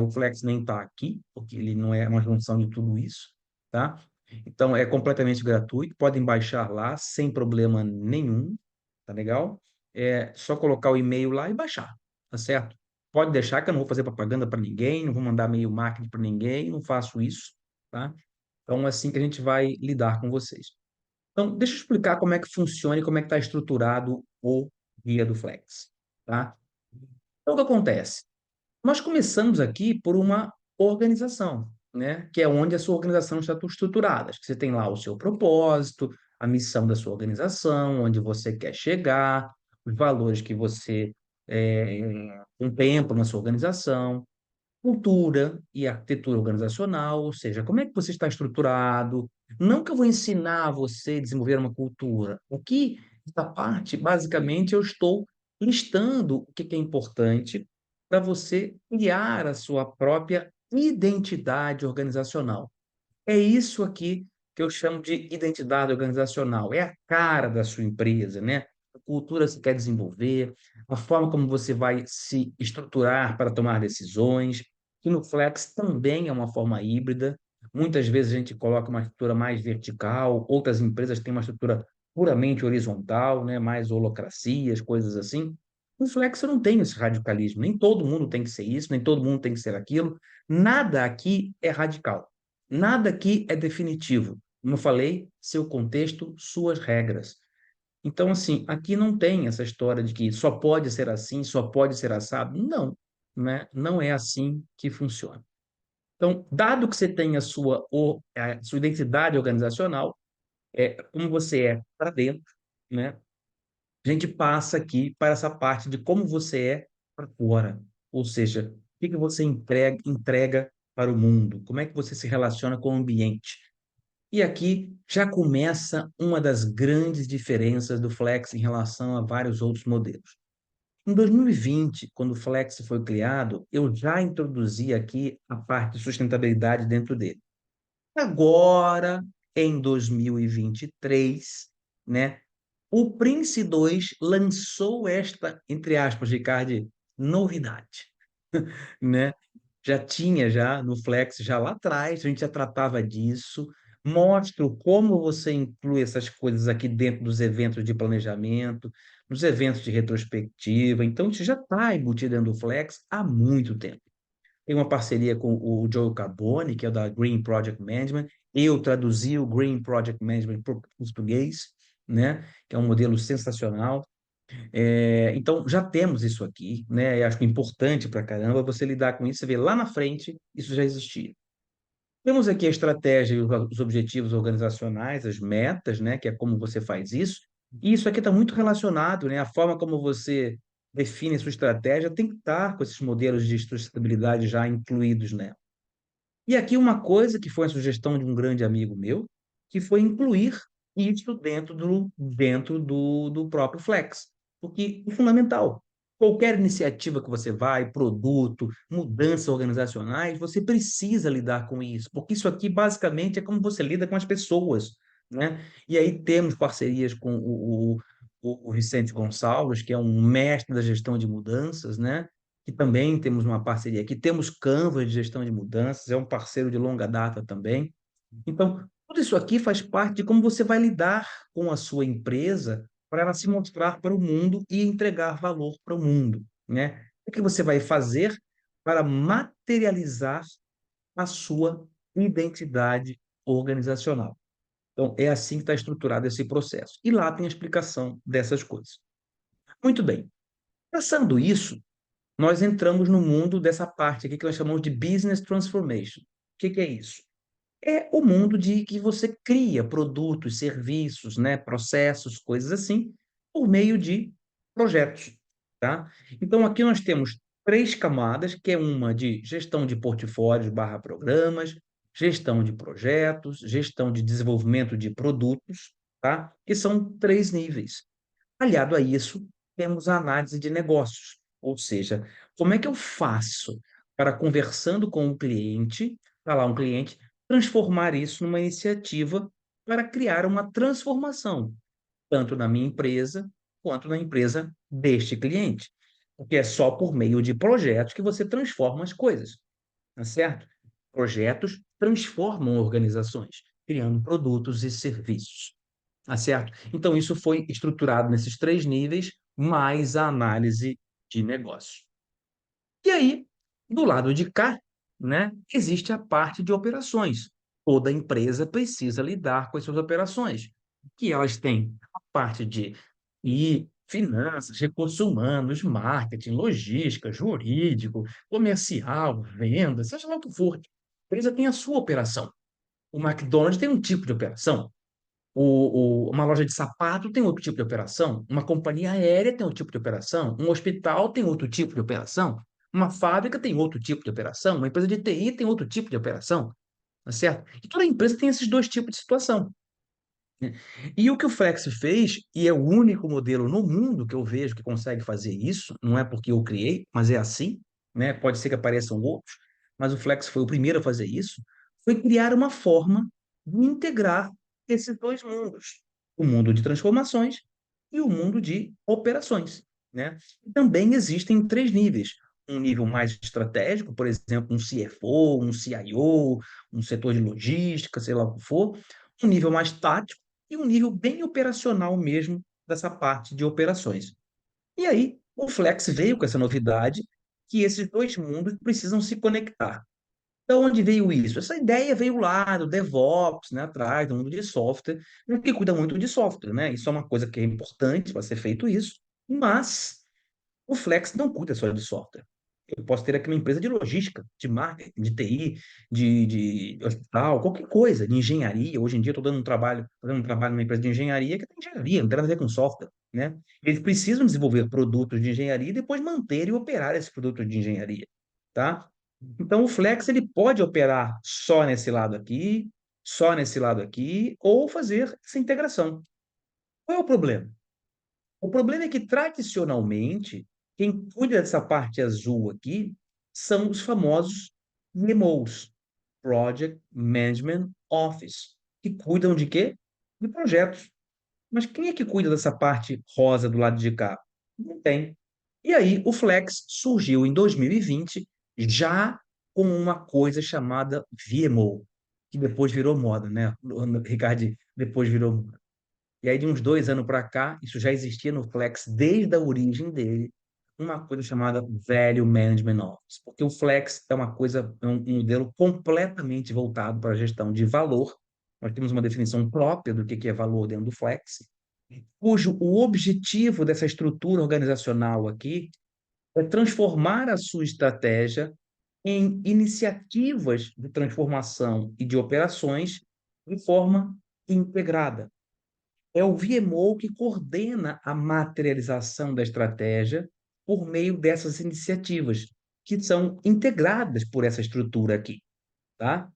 O Flex nem está aqui, porque ele não é uma junção de tudo isso, tá? Então, é completamente gratuito, podem baixar lá sem problema nenhum, tá legal? É só colocar o e-mail lá e baixar, tá certo? Pode deixar que eu não vou fazer propaganda para ninguém, não vou mandar e-mail marketing para ninguém, não faço isso, tá? Então, é assim que a gente vai lidar com vocês. Então, deixa eu explicar como é que funciona e como é que está estruturado o guia do Flex, tá? Então, o que acontece? Nós começamos aqui por uma organização, né? Que é onde a sua organização está estruturada. Acho que você tem lá o seu propósito, a missão da sua organização, onde você quer chegar, os valores que você contempla na sua organização, cultura e arquitetura organizacional, ou seja, como é que você está estruturado. Não que eu vou ensinar você a desenvolver uma cultura. O que essa parte, basicamente, eu estou listando o que é importante para você criar a sua própria identidade organizacional. É isso aqui que eu chamo de identidade organizacional. É a cara da sua empresa, né? A cultura que você quer desenvolver, a forma como você vai se estruturar para tomar decisões. E no Flex também é uma forma híbrida. Muitas vezes a gente coloca uma estrutura mais vertical, outras empresas têm uma estrutura puramente horizontal, né? Mais holocracias, coisas assim. No Flex eu não tenho esse radicalismo. Nem todo mundo tem que ser isso, nem todo mundo tem que ser aquilo. Nada aqui é radical. Nada aqui é definitivo. Como eu falei, seu contexto, suas regras. Então, assim, aqui não tem essa história de que só pode ser assim, só pode ser assado. Não, né? Não é assim que funciona. Então, dado que você tem a sua identidade organizacional, como você é para dentro, né? A gente passa aqui para essa parte de como você é para fora. Ou seja, o que que você entrega para o mundo? Como é que você se relaciona com o ambiente? E aqui já começa uma das grandes diferenças do Flex em relação a vários outros modelos. Em 2020, quando o Flex foi criado, eu já introduzi aqui a parte de sustentabilidade dentro dele. Agora, em 2023, né, o Prince 2 lançou esta, entre aspas, Ricardo, novidade, né? Já tinha já no Flex, já lá atrás, a gente já tratava disso. Mostro como você inclui essas coisas aqui dentro dos eventos de planejamento, nos eventos de retrospectiva. Então, isso já está embutido dentro do Flex há muito tempo. Tem uma parceria com o Joe Carbone, que é da Green Project Management. Eu traduzi o Green Project Management para o português, né? Que é um modelo sensacional. Então, já temos isso aqui, né? Eu acho que é importante para caramba você lidar com isso. Você vê lá na frente, isso já existia. Temos aqui a estratégia e os objetivos organizacionais, as metas, né? Que é como você faz isso. E isso aqui está muito relacionado, né? A forma como você define a sua estratégia tem que estar com esses modelos de sustentabilidade já incluídos nela. E aqui uma coisa que foi a sugestão de um grande amigo meu, que foi incluir isso dentro do próprio Flex, porque é fundamental. Qualquer iniciativa que você vai, produto, mudanças organizacionais, você precisa lidar com isso, porque isso aqui basicamente é como você lida com as pessoas, né? E aí temos parcerias com o Vicente Gonçalves, que é um mestre da gestão de mudanças, né? Que também temos uma parceria aqui. Temos Canva de gestão de mudanças, é um parceiro de longa data também. Então, tudo isso aqui faz parte de como você vai lidar com a sua empresa para ela se mostrar para o mundo e entregar valor para o mundo, né? O que você vai fazer para materializar a sua identidade organizacional? Então, é assim que está estruturado esse processo. E lá tem a explicação dessas coisas. Muito bem. Passando isso, nós entramos no mundo dessa parte aqui que nós chamamos de business transformation. O que que é isso? É o mundo de que você cria produtos, serviços, né, processos, coisas assim, por meio de projetos, tá? Então aqui nós temos três camadas, que é uma de gestão de portfólios barra programas, gestão de projetos, gestão de desenvolvimento de produtos, tá? Que são três níveis. Aliado a isso, temos a análise de negócios, ou seja, como é que eu faço para, conversando com o cliente, para lá um cliente, transformar isso numa iniciativa para criar uma transformação, tanto na minha empresa quanto na empresa deste cliente. Porque é só por meio de projetos que você transforma as coisas, tá certo? Projetos transformam organizações, criando produtos e serviços. Tá certo? Então, isso foi estruturado nesses três níveis, mais a análise de negócio. E aí, do lado de cá, né, existe a parte de operações. Toda empresa precisa lidar com as suas operações, que elas têm a parte de finanças, recursos humanos, marketing, logística, jurídico, comercial, vendas, seja lá o que for. A empresa tem a sua operação. O McDonald's tem um tipo de operação, uma loja de sapato tem outro tipo de operação, uma companhia aérea tem outro tipo de operação, um hospital tem outro tipo de operação, uma fábrica tem outro tipo de operação, uma empresa de TI tem outro tipo de operação, tá certo? E toda empresa tem esses dois tipos de situação, né? E o que o Flex fez, e é o único modelo no mundo que eu vejo que consegue fazer isso, não é porque eu criei, mas é assim, né? Pode ser que apareçam outros, mas o Flex foi o primeiro a fazer isso, foi criar uma forma de integrar esses dois mundos, o mundo de transformações e o mundo de operações, né? E também existem três níveis. Um nível mais estratégico, por exemplo, um CFO, um CIO, um setor de logística, sei lá o que for. Um nível mais tático, e um nível bem operacional mesmo dessa parte de operações. E aí, o Flex veio com essa novidade que esses dois mundos precisam se conectar. Então, onde veio isso? Essa ideia veio lá do DevOps, né, atrás do mundo de software, que cuida muito de software, né? Isso é uma coisa que é importante para ser feito isso, mas o Flex não cuida só de software. Eu posso ter aqui uma empresa de logística, de marketing, de TI, de hospital, qualquer coisa, de engenharia. Hoje em dia, estou dando um trabalho numa empresa de engenharia que tem engenharia, não tem nada a ver com software, né? Eles precisam desenvolver produtos de engenharia e depois manter e operar esse produto de engenharia, tá? Então, o Flex ele pode operar só nesse lado aqui, só nesse lado aqui, ou fazer essa integração. Qual é o problema? O problema é que, tradicionalmente, Quem cuida dessa parte azul aqui são os famosos PMOs, Project Management Office, que cuidam de quê? De projetos. Mas quem é que cuida dessa parte rosa do lado de cá? Não tem. E aí o Flex surgiu em 2020, já com uma coisa chamada VMO, que depois virou moda, né? Ricardo, depois virou moda. E aí, de uns 2 anos para cá, isso já existia no Flex desde a origem dele, uma coisa chamada Value Management Office, porque o Flex é uma coisa, é um modelo completamente voltado para a gestão de valor. Nós temos uma definição própria do que é valor dentro do Flex, cujo o objetivo dessa estrutura organizacional aqui é transformar a sua estratégia em iniciativas de transformação e de operações de forma integrada. É o VMO que coordena a materialização da estratégia por meio dessas iniciativas, que são integradas por essa estrutura aqui, tá?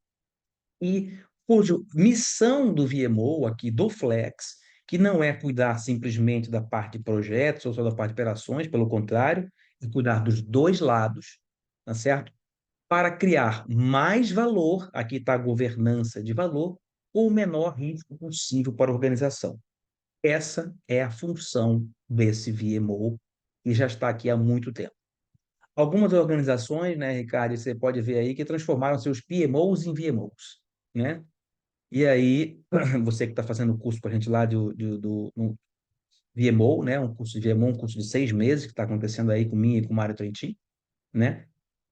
E cuja missão do VMO aqui, do Flex, que não é cuidar simplesmente da parte de projetos ou só da parte de operações, pelo contrário, é cuidar dos dois lados, tá certo? Para criar mais valor, aqui está a governança de valor, com o menor risco possível para a organização. Essa é a função desse VMO, e já está aqui há muito tempo. Algumas organizações, né, Ricardo, você pode ver aí, que transformaram seus PMOs em VMOs, né? E aí, você que está fazendo o curso com a gente lá no VMO, né? Um curso de VMO, um curso de 6 meses, que está acontecendo aí com mim e com o Mário Trentin, né?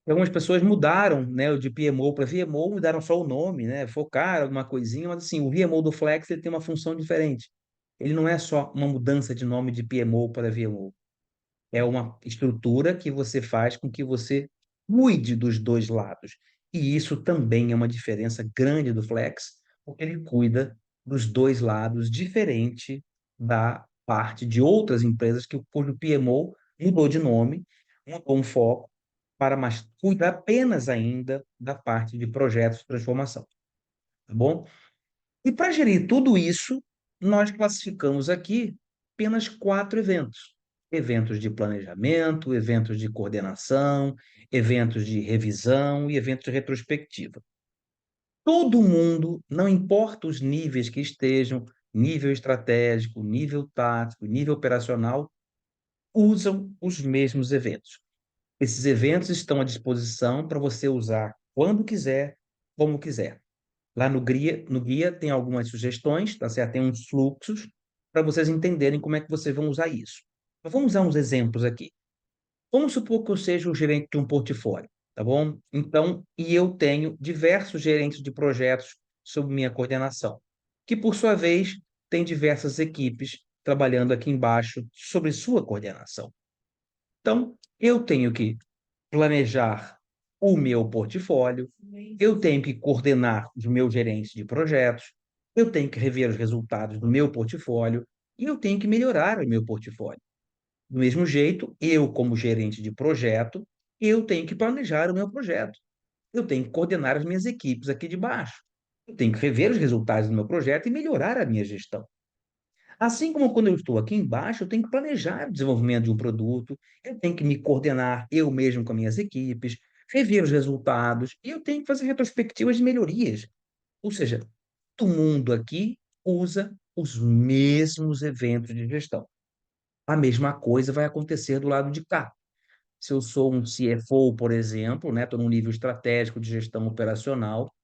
E algumas pessoas mudaram, né, o de PMO para VMO, mudaram só o nome, né? Focaram alguma coisinha, mas assim, o VMO do Flex ele tem uma função diferente. Ele não é só uma mudança de nome de PMO para VMO. É uma estrutura que você faz com que você cuide dos dois lados. E isso também é uma diferença grande do Flex, porque ele cuida dos dois lados, diferente da parte de outras empresas que cujo PMO mudou de nome, mudou um foco para mais cuidar apenas ainda da parte de projetos de transformação, tá bom? E para gerir tudo isso, nós classificamos aqui apenas 4 eventos: eventos de planejamento, eventos de coordenação, eventos de revisão e eventos de retrospectiva. Todo mundo, não importa os níveis que estejam, nível estratégico, nível tático, nível operacional, usam os mesmos eventos. Esses eventos estão à disposição para você usar quando quiser, como quiser. Lá no guia tem algumas sugestões, tá certo? Tem uns fluxos para vocês entenderem como é que vocês vão usar isso. Mas vamos usar uns exemplos aqui. Vamos supor que eu seja o gerente de um portfólio, tá bom? Então, e eu tenho diversos gerentes de projetos sob minha coordenação, que por sua vez têm diversas equipes trabalhando aqui embaixo sobre sua coordenação. Então, eu tenho que planejar o meu portfólio, eu tenho que coordenar os meus gerentes de projetos, eu tenho que rever os resultados do meu portfólio e eu tenho que melhorar o meu portfólio. Do mesmo jeito, eu, como gerente de projeto, eu tenho que planejar o meu projeto. Eu tenho que coordenar as minhas equipes aqui de baixo. Eu tenho que rever os resultados do meu projeto e melhorar a minha gestão. Assim como quando eu estou aqui embaixo, eu tenho que planejar o desenvolvimento de um produto, eu tenho que me coordenar eu mesmo com as minhas equipes, rever os resultados, e eu tenho que fazer retrospectivas de melhorias. Ou seja, todo mundo aqui usa os mesmos eventos de gestão. A mesma coisa vai acontecer do lado de cá. Se eu sou um CFO, por exemplo, né, estou num nível estratégico de gestão operacional,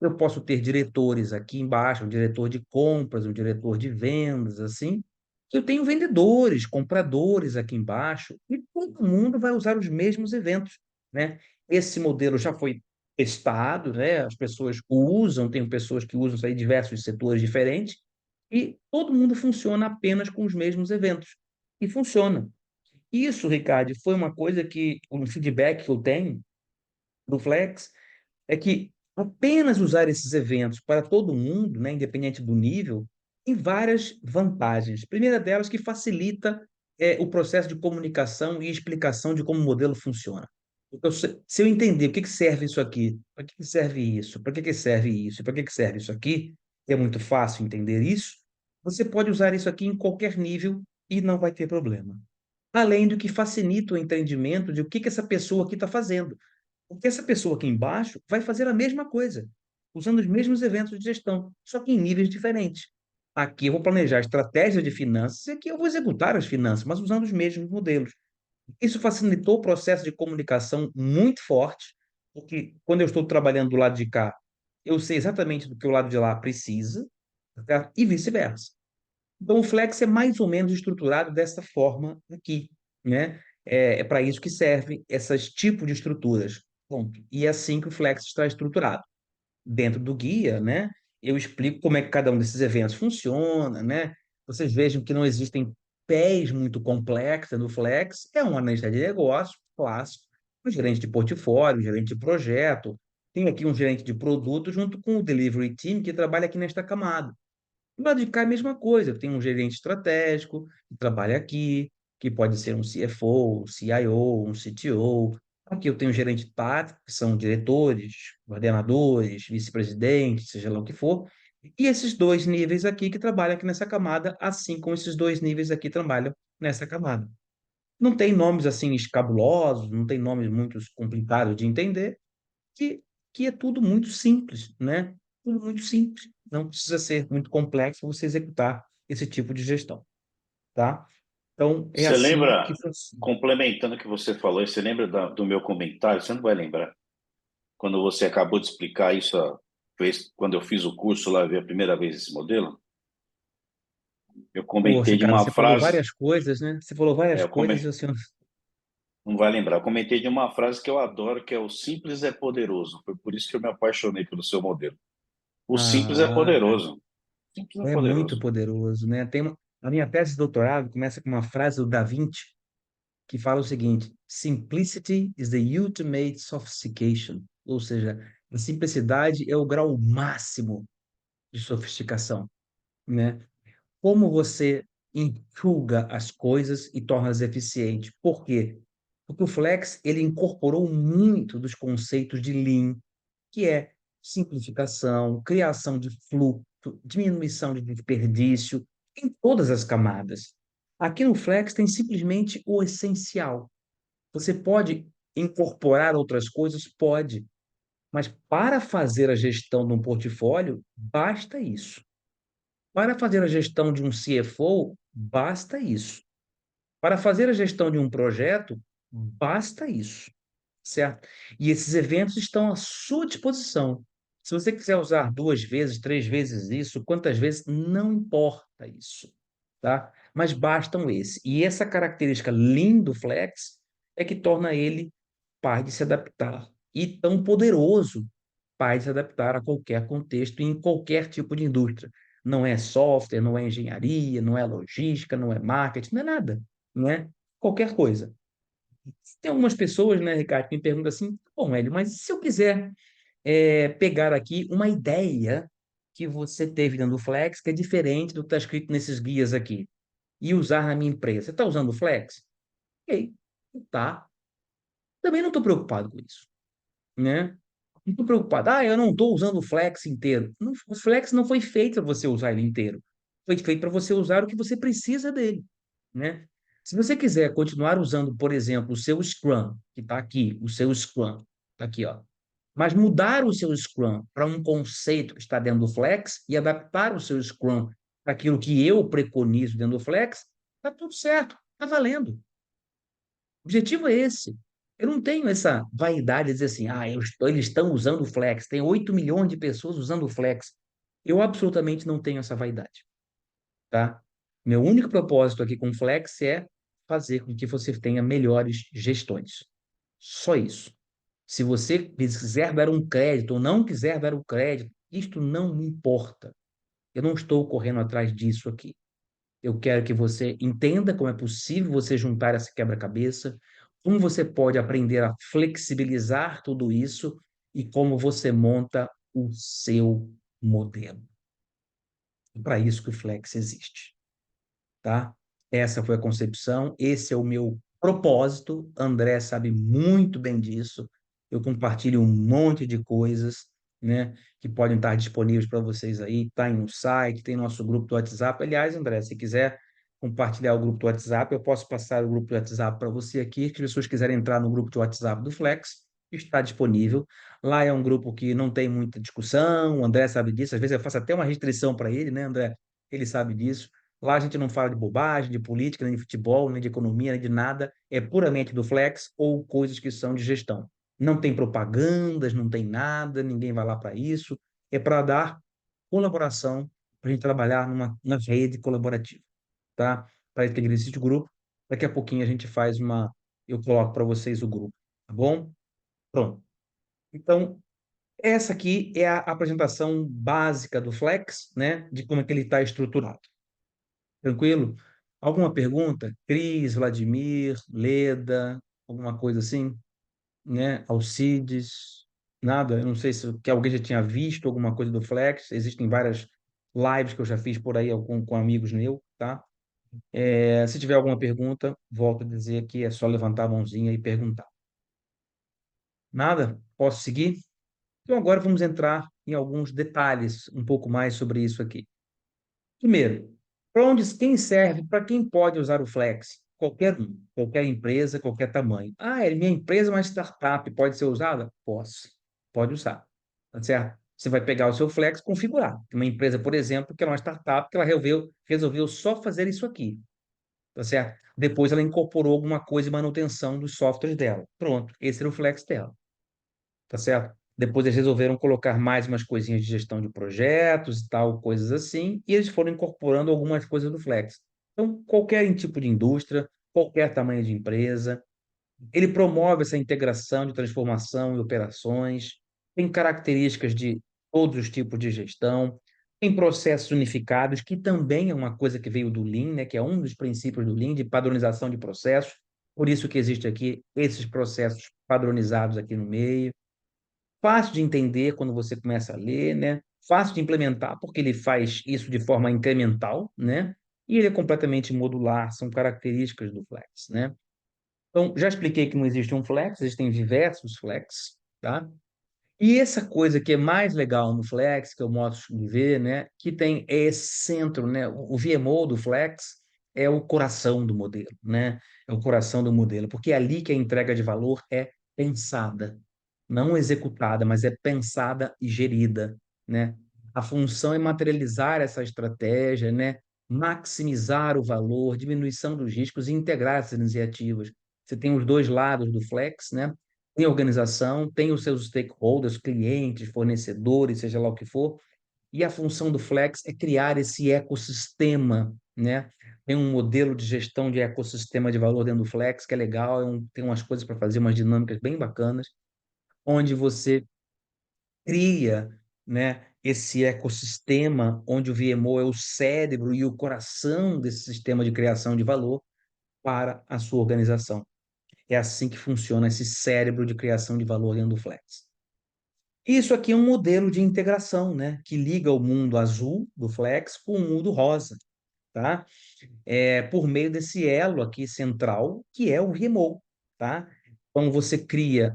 eu posso ter diretores aqui embaixo, um diretor de compras, um diretor de vendas, assim. Eu tenho vendedores, compradores aqui embaixo, e todo mundo vai usar os mesmos eventos, né? Esse modelo já foi testado, né? As pessoas usam, tem pessoas que usam isso aí em diversos setores diferentes, e todo mundo funciona apenas com os mesmos eventos. E funciona. Isso, Ricardo, foi uma coisa que, um feedback que eu tenho do Flex, é que apenas usar esses eventos para todo mundo, né, independente do nível, tem várias vantagens. A primeira delas que facilita o processo de comunicação e explicação de como o modelo funciona. Então, se eu entender o que que serve isso aqui, para que que serve isso, para que que serve isso, para que que serve isso aqui, é muito fácil entender isso, você pode usar isso aqui em qualquer nível e não vai ter problema. além do que facilita o entendimento de o que que essa pessoa aqui está fazendo. Porque essa pessoa aqui embaixo vai fazer a mesma coisa, usando os mesmos eventos de gestão, só que em níveis diferentes. Aqui eu vou planejar estratégia de finanças e aqui eu vou executar as finanças, mas usando os mesmos modelos. Isso facilitou o processo de comunicação muito forte, porque quando eu estou trabalhando do lado de cá, eu sei exatamente do que o lado de lá precisa, tá? E vice-versa. Então, o Flex é mais ou menos estruturado dessa forma aqui, né? É para isso que serve esses tipos de estruturas. Ponto. E é assim que o Flex está estruturado. Dentro do guia, né? Eu explico como é que cada um desses eventos funciona, né? Vocês vejam que não existem pés muito complexos no Flex. É um analista de negócio clássico, um gerente de portfólio, um gerente de projeto. Tem aqui um gerente de produto junto com o delivery team que trabalha aqui nesta camada. Do lado de cá é a mesma coisa, tem um gerente estratégico que trabalha aqui, que pode ser um CFO, um CIO, um CTO. Aqui eu tenho um gerente tático, que são diretores, coordenadores, vice-presidentes, seja lá o que for. E esses dois níveis aqui que trabalham aqui nessa camada, assim como esses dois níveis aqui trabalham nessa camada. Não tem nomes assim escabulosos, não tem nomes muito complicados de entender, que, que é tudo muito simples, né? Tudo muito simples. Não precisa ser muito complexo você executar esse tipo de gestão, tá? Então, é Você assim que lembra, funciona. complementando o que você falou, você lembra do meu comentário? Você não vai lembrar. Quando você acabou de explicar isso, quando eu fiz o curso lá, eu vi a primeira vez esse modelo, eu Poxa, comentei de cara, uma você falou frase, várias coisas, né? Você falou várias eu coisas e come, assim, não vai lembrar, eu comentei de uma frase que eu adoro, que é o simples é poderoso. Foi por isso que eu me apaixonei pelo seu modelo. O simples é ah, cara, poderoso. Simples é é muito poderoso. poderoso, né? A minha tese de doutorado começa com uma frase do Da Vinci que fala o seguinte: Simplicity is the ultimate sophistication. Ou seja, a simplicidade é o grau máximo de sofisticação, né? Como você enxuga as coisas e torna-as eficientes. Por quê? Porque o Flex ele incorporou muito dos conceitos de Lean, que é simplificação, criação de fluxo, diminuição de desperdício em todas as camadas. Aqui no Flex tem simplesmente o essencial. Você pode incorporar outras coisas? Pode, mas para fazer a gestão de um portfólio, basta isso. Para fazer a gestão de um CFO, basta isso. Para fazer a gestão de um projeto, basta isso, certo? E esses eventos estão à sua disposição. Se você quiser usar duas vezes, três vezes isso, quantas vezes, não importa isso, tá? Mas bastam esse. E essa característica Lean do Flex é que torna ele capaz de se adaptar e tão poderoso capaz de se adaptar a qualquer contexto e em qualquer tipo de indústria. Não é software, não é engenharia, não é logística, não é marketing, não é nada, não é qualquer coisa. Tem algumas pessoas, né, Ricardo, que me perguntam assim, bom, Hélio, mas se eu quiser pegar aqui uma ideia que você teve dentro do Flex, que é diferente do que está escrito nesses guias aqui, e usar na minha empresa, você está usando o Flex? Ok, tá. Também não estou preocupado com isso, né? Não estou preocupado. Ah, eu não estou usando o Flex inteiro. Não, o Flex não foi feito para você usar ele inteiro. Foi feito para você usar o que você precisa dele, né? Se você quiser continuar usando, por exemplo, o seu Scrum, que está aqui, o seu Scrum, está aqui, ó. Mas mudar o seu Scrum para um conceito que está dentro do Flex e adaptar o seu Scrum para aquilo que eu preconizo dentro do Flex, está tudo certo, está valendo. O objetivo é esse. Eu não tenho essa vaidade de dizer assim, eles estão usando o Flex, tem 8 milhões de pessoas usando o Flex. Eu absolutamente não tenho essa vaidade, tá? Meu único propósito aqui com o Flex é fazer com que você tenha melhores gestões. Só isso. Se você quiser dar um crédito ou não quiser dar o crédito, isto não me importa. Eu não estou correndo atrás disso aqui. Eu quero que você entenda como é possível você juntar essa quebra-cabeça, como você pode aprender a flexibilizar tudo isso e como você monta o seu modelo. É para isso que o Flex existe, tá? Essa foi a concepção, esse é o meu propósito. André sabe muito bem disso. Eu compartilho um monte de coisas, né, que podem estar disponíveis para vocês aí. Tá aí no site, tem nosso grupo do WhatsApp. Aliás, André, se quiser compartilhar o grupo do WhatsApp. Eu posso passar o grupo do WhatsApp para você aqui. Se as pessoas quiserem entrar no grupo do WhatsApp do Flex, está disponível. Lá é um grupo que não tem muita discussão, o André sabe disso. Às vezes eu faço até uma restrição para ele, né, André? Ele sabe disso. Lá a gente não fala de bobagem, de política, nem de futebol, nem de economia, nem de nada. É puramente do Flex ou coisas que são de gestão. Não tem propagandas, não tem nada, ninguém vai lá para isso. É para dar colaboração, para a gente trabalhar numa rede colaborativa, tá? Para integrar esse grupo. Daqui a pouquinho a gente faz uma. Eu coloco para vocês o grupo, tá bom? Pronto. Então, essa aqui é a apresentação básica do Flex, né? De como é que ele está estruturado. Tranquilo? Alguma pergunta? Cris, Vladimir, Leda, alguma coisa assim, né? Alcides, nada. Eu não sei se que alguém já tinha visto alguma coisa do Flex. Existem várias lives que eu já fiz por aí com amigos meus, tá? Se tiver alguma pergunta, volto a dizer que é só levantar a mãozinha e perguntar. Nada? Posso seguir? Então agora vamos entrar em alguns detalhes um pouco mais sobre isso aqui. Primeiro, para onde quem serve, para quem pode usar o Flex? Qualquer um, qualquer empresa, qualquer tamanho. Ah, minha empresa é uma startup, pode ser usada? Posso, pode usar, tá certo? Você vai pegar o seu Flex, configurar. Tem uma empresa, por exemplo, que é uma startup, que ela resolveu só fazer isso aqui, tá certo? Depois ela incorporou alguma coisa de manutenção dos softwares dela. Pronto, esse era o Flex dela, tá certo? Depois eles resolveram colocar mais umas coisinhas de gestão de projetos e tal, coisas assim, e eles foram incorporando algumas coisas do Flex. Então, qualquer tipo de indústria, qualquer tamanho de empresa, ele promove essa integração de transformação e operações, tem características de todos os tipos de gestão, tem processos unificados, que também é uma coisa que veio do Lean, né, que é um dos princípios do Lean, de padronização de processos, por isso que existe aqui esses processos padronizados aqui no meio. Fácil de entender quando você começa a ler, né? Fácil de implementar, porque ele faz isso de forma incremental, né? E ele é completamente modular, são características do Flex, né? Então, já expliquei que não existe um Flex, existem diversos Flex, tá? E essa coisa que é mais legal no Flex, que eu mostro de ver, né, que tem esse centro, né, o VMO do Flex é o coração do modelo, né? É o coração do modelo, porque é ali que a entrega de valor é pensada, não executada, mas é pensada e gerida, né? A função é materializar essa estratégia, né? Maximizar o valor, diminuição dos riscos e integrar essas iniciativas. Você tem os dois lados do Flex, né? Tem organização, tem os seus stakeholders, clientes, fornecedores, seja lá o que for, e a função do Flex é criar esse ecossistema, né? Tem um modelo de gestão de ecossistema de valor dentro do Flex que é legal, tem umas coisas para fazer, umas dinâmicas bem bacanas, onde você cria, né, esse ecossistema onde o VMO é o cérebro e o coração desse sistema de criação de valor para a sua organização. É assim que funciona esse cérebro de criação de valor dentro do Flex. Isso aqui é um modelo de integração, né, que liga o mundo azul do Flex com o mundo rosa, tá? Por meio desse elo aqui central, que é o VMO, tá? Então você cria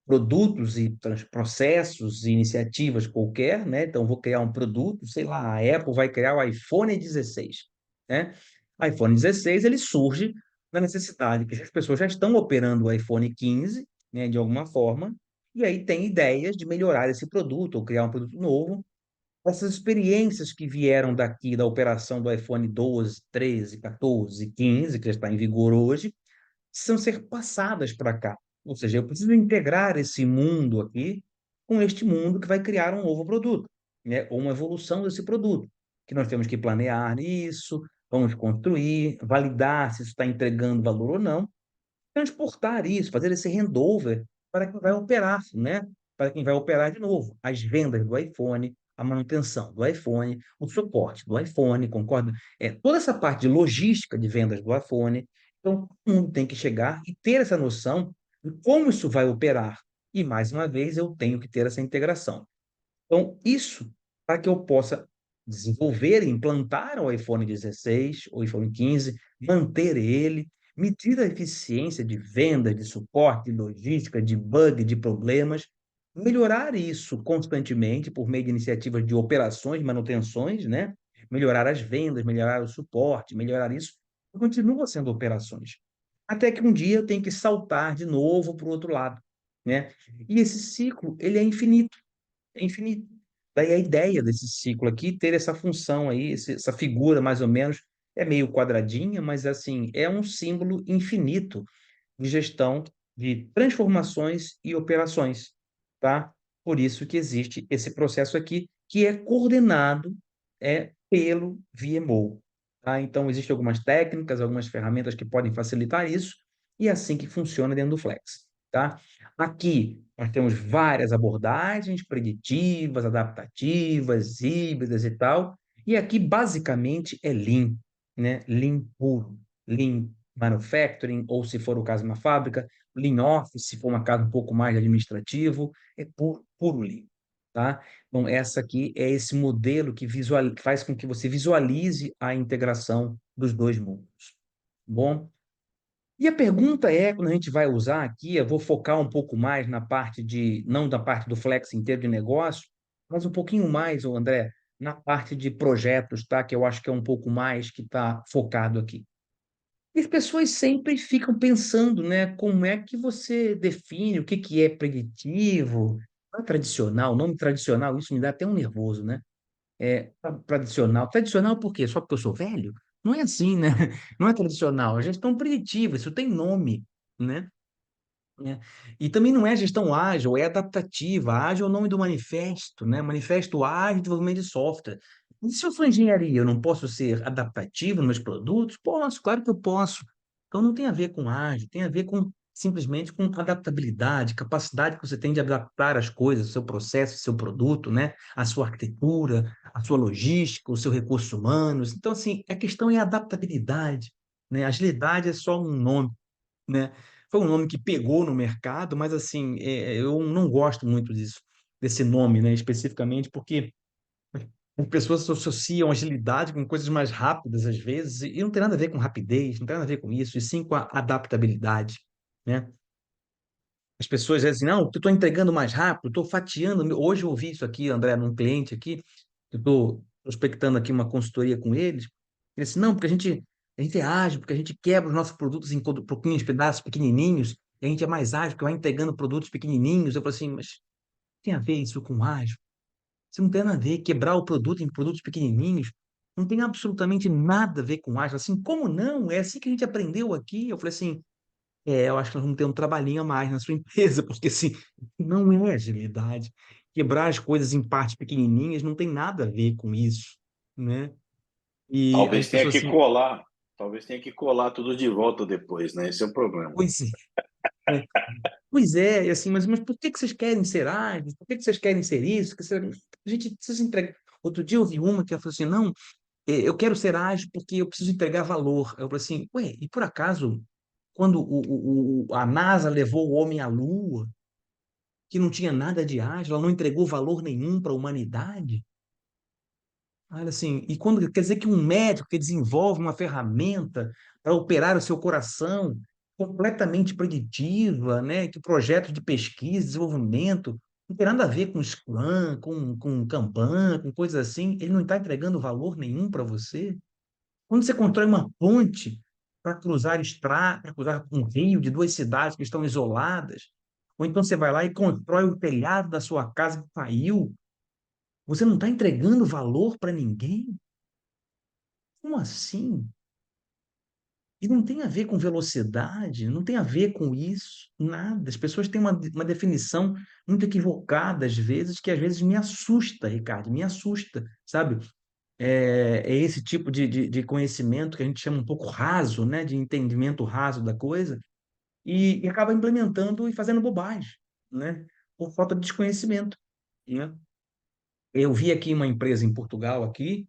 produtos e processos e iniciativas qualquer, né? Então, vou criar um produto, sei lá, a Apple vai criar o iPhone 16, né? O iPhone 16, ele surge na necessidade que as pessoas já estão operando o iPhone 15, né, de alguma forma, e aí tem ideias de melhorar esse produto ou criar um produto novo. Essas experiências que vieram daqui da operação do iPhone 12, 13, 14, 15, que já está em vigor hoje, precisam ser passadas para cá. Ou seja, eu preciso integrar esse mundo aqui com este mundo que vai criar um novo produto, né? Ou uma evolução desse produto, que nós temos que planear isso, vamos construir, validar se isso está entregando valor ou não, transportar isso, fazer esse handover para quem vai operar, né? Para quem vai operar de novo, as vendas do iPhone, a manutenção do iPhone, o suporte do iPhone, concorda? Toda essa parte de logística de vendas do iPhone. Então, todo mundo tem que chegar e ter essa noção de como isso vai operar. E, mais uma vez, eu tenho que ter essa integração. Então, isso para que eu possa desenvolver e implantar o iPhone 16, o iPhone 15, manter ele, medir a eficiência de venda, de suporte, de logística, de bug, de problemas, melhorar isso constantemente por meio de iniciativas de operações, manutenções, né? Melhorar as vendas, melhorar o suporte, melhorar isso continua sendo operações. Até que um dia eu tenho que saltar de novo para o outro lado, né? E esse ciclo, ele é infinito, é infinito. Daí a ideia desse ciclo aqui, ter essa função aí, essa figura mais ou menos, é meio quadradinha, mas assim, é um símbolo infinito de gestão de transformações e operações, tá? Por isso que existe esse processo aqui, que é coordenado pelo VMO, tá? Então, existem algumas técnicas, algumas ferramentas que podem facilitar isso, e é assim que funciona dentro do Flex, tá? Aqui, nós temos várias abordagens preditivas, adaptativas, híbridas e tal, e aqui, basicamente, é Lean, né? Lean puro, Lean manufacturing, ou se for o caso uma fábrica, Lean Office, se for uma casa um pouco mais administrativo, é puro, puro Lean, tá? Então, essa aqui é esse modelo que faz com que você visualize a integração dos dois mundos. Bom, e a pergunta é, quando a gente vai usar aqui, eu vou focar um pouco mais na parte de, não da parte do Flex inteiro de negócio, mas um pouquinho mais, ô André, na parte de projetos, tá? Que eu acho que é um pouco mais que está focado aqui. E as pessoas sempre ficam pensando, né, como é que você define o que que é preditivo, não é tradicional, nome tradicional, isso me dá até um nervoso, né? Tradicional. Tradicional por quê? Só porque eu sou velho? Não é assim, né? Não é tradicional, é gestão preditiva, isso tem nome, né? É. E também não é gestão ágil, é adaptativa. Ágil é o nome do manifesto, né? Manifesto Ágil de Desenvolvimento de Software. E se eu for engenharia, eu não posso ser adaptativo nos meus produtos? Posso, claro que eu posso. Então não tem a ver com ágil, tem a ver com simplesmente com adaptabilidade, capacidade que você tem de adaptar as coisas, o seu processo, o seu produto, né? A sua arquitetura, a sua logística, os seus recursos humanos. Então, assim, a questão é a adaptabilidade, né? Agilidade é só um nome, né? Foi um nome que pegou no mercado, mas assim, eu não gosto muito disso, desse nome, né, especificamente, porque as pessoas associam agilidade com coisas mais rápidas às vezes, e não tem nada a ver com rapidez, não tem nada a ver com isso, e sim com a adaptabilidade, né? As pessoas dizem assim, não, eu estou entregando mais rápido, estou fatiando. Hoje eu ouvi isso aqui, André, num cliente aqui, eu estou prospectando aqui uma consultoria com eles. Ele disse, não, porque a gente é ágil, porque a gente quebra os nossos produtos em pouquinhos pedaços pequenininhos, e a gente é mais ágil, porque vai entregando produtos pequenininhos. Eu falei assim, mas tem a ver isso com ágil? Isso não tem nada a ver, quebrar o produto em produtos pequenininhos, não tem absolutamente nada a ver com ágil. Assim, como não? É assim que a gente aprendeu aqui. Eu falei assim, eu acho que nós vamos ter um trabalhinho a mais na sua empresa, porque assim, não é agilidade. Quebrar as coisas em partes pequenininhas não tem nada a ver com isso, né? E aí as Talvez tenha pessoas que assim, colar, talvez tenha que colar tudo de volta depois, né? Esse é o problema. pois é, pois é, e assim, mas por que que vocês querem ser ágeis? Por que que vocês querem ser isso? A gente precisa entregar. Outro dia eu vi uma que ela falou assim, não, eu quero ser ágil porque eu preciso entregar valor. Eu falei assim, ué, e por acaso, quando a NASA levou o homem à Lua, que não tinha nada de ágil, ela não entregou valor nenhum para a humanidade. Olha assim, e quando quer dizer que um médico que desenvolve uma ferramenta para operar o seu coração completamente preditiva, né, que projeto de pesquisa, desenvolvimento, não tem nada a ver com Scrum, com Kanban, com coisas assim, ele não está entregando valor nenhum para você. Quando você constrói uma ponte para cruzar um rio de duas cidades que estão isoladas, ou então você vai lá e constrói o telhado da sua casa que caiu, você não está entregando valor para ninguém? Como assim? E não tem a ver com velocidade, não tem a ver com isso, nada. As pessoas têm uma definição muito equivocada, às vezes, que às vezes me assusta, Ricardo, me assusta, sabe? É esse tipo de conhecimento que a gente chama um pouco raso, né? De entendimento raso da coisa, e acaba implementando e fazendo bobagem, né? Por falta de desconhecimento, né? Eu vi aqui uma empresa em Portugal aqui,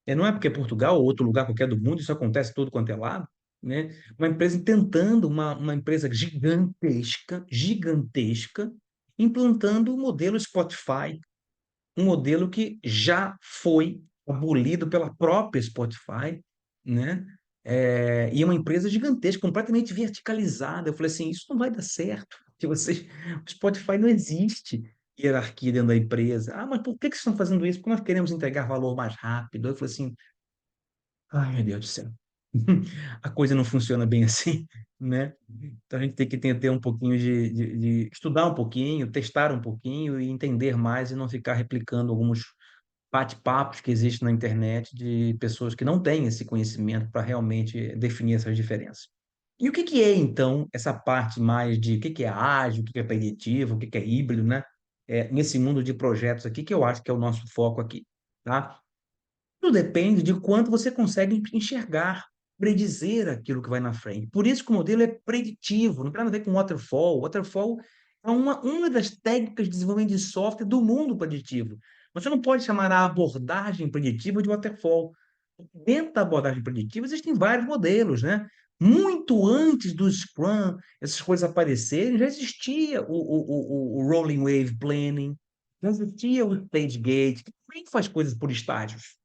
não é porque é Portugal ou outro lugar qualquer do mundo, isso acontece todo quanto é lado, né? Uma empresa tentando, uma empresa gigantesca, gigantesca, implantando o modelo Spotify, um modelo que já foi abolido pela própria Spotify, né? E é uma empresa gigantesca, completamente verticalizada. Eu falei assim, isso não vai dar certo, porque vocês, o Spotify não existe hierarquia dentro da empresa. Ah, mas por que que vocês estão fazendo isso? Porque nós queremos entregar valor mais rápido. Eu falei assim, ai, meu Deus do céu. a coisa não funciona bem assim, né? Então a gente tem que ter um pouquinho de estudar um pouquinho, testar um pouquinho e entender mais e não ficar replicando alguns bate-papos que existem na internet de pessoas que não têm esse conhecimento para realmente definir essas diferenças. E o que que é, então, essa parte mais de o que que é ágil, o que que é preditivo, o que que é híbrido, né? Nesse mundo de projetos aqui, que eu acho que é o nosso foco aqui, tá? Tudo depende de quanto você consegue enxergar, predizer aquilo que vai na frente. Por isso que o modelo é preditivo, não tem nada a ver com waterfall. Waterfall é uma das técnicas de desenvolvimento de software do mundo preditivo. Você não pode chamar a abordagem preditiva de waterfall. Dentro da abordagem preditiva existem vários modelos, né? Muito antes do Scrum, essas coisas aparecerem, já existia o Rolling Wave Planning, já existia o Stage Gate, que também faz coisas por estágios,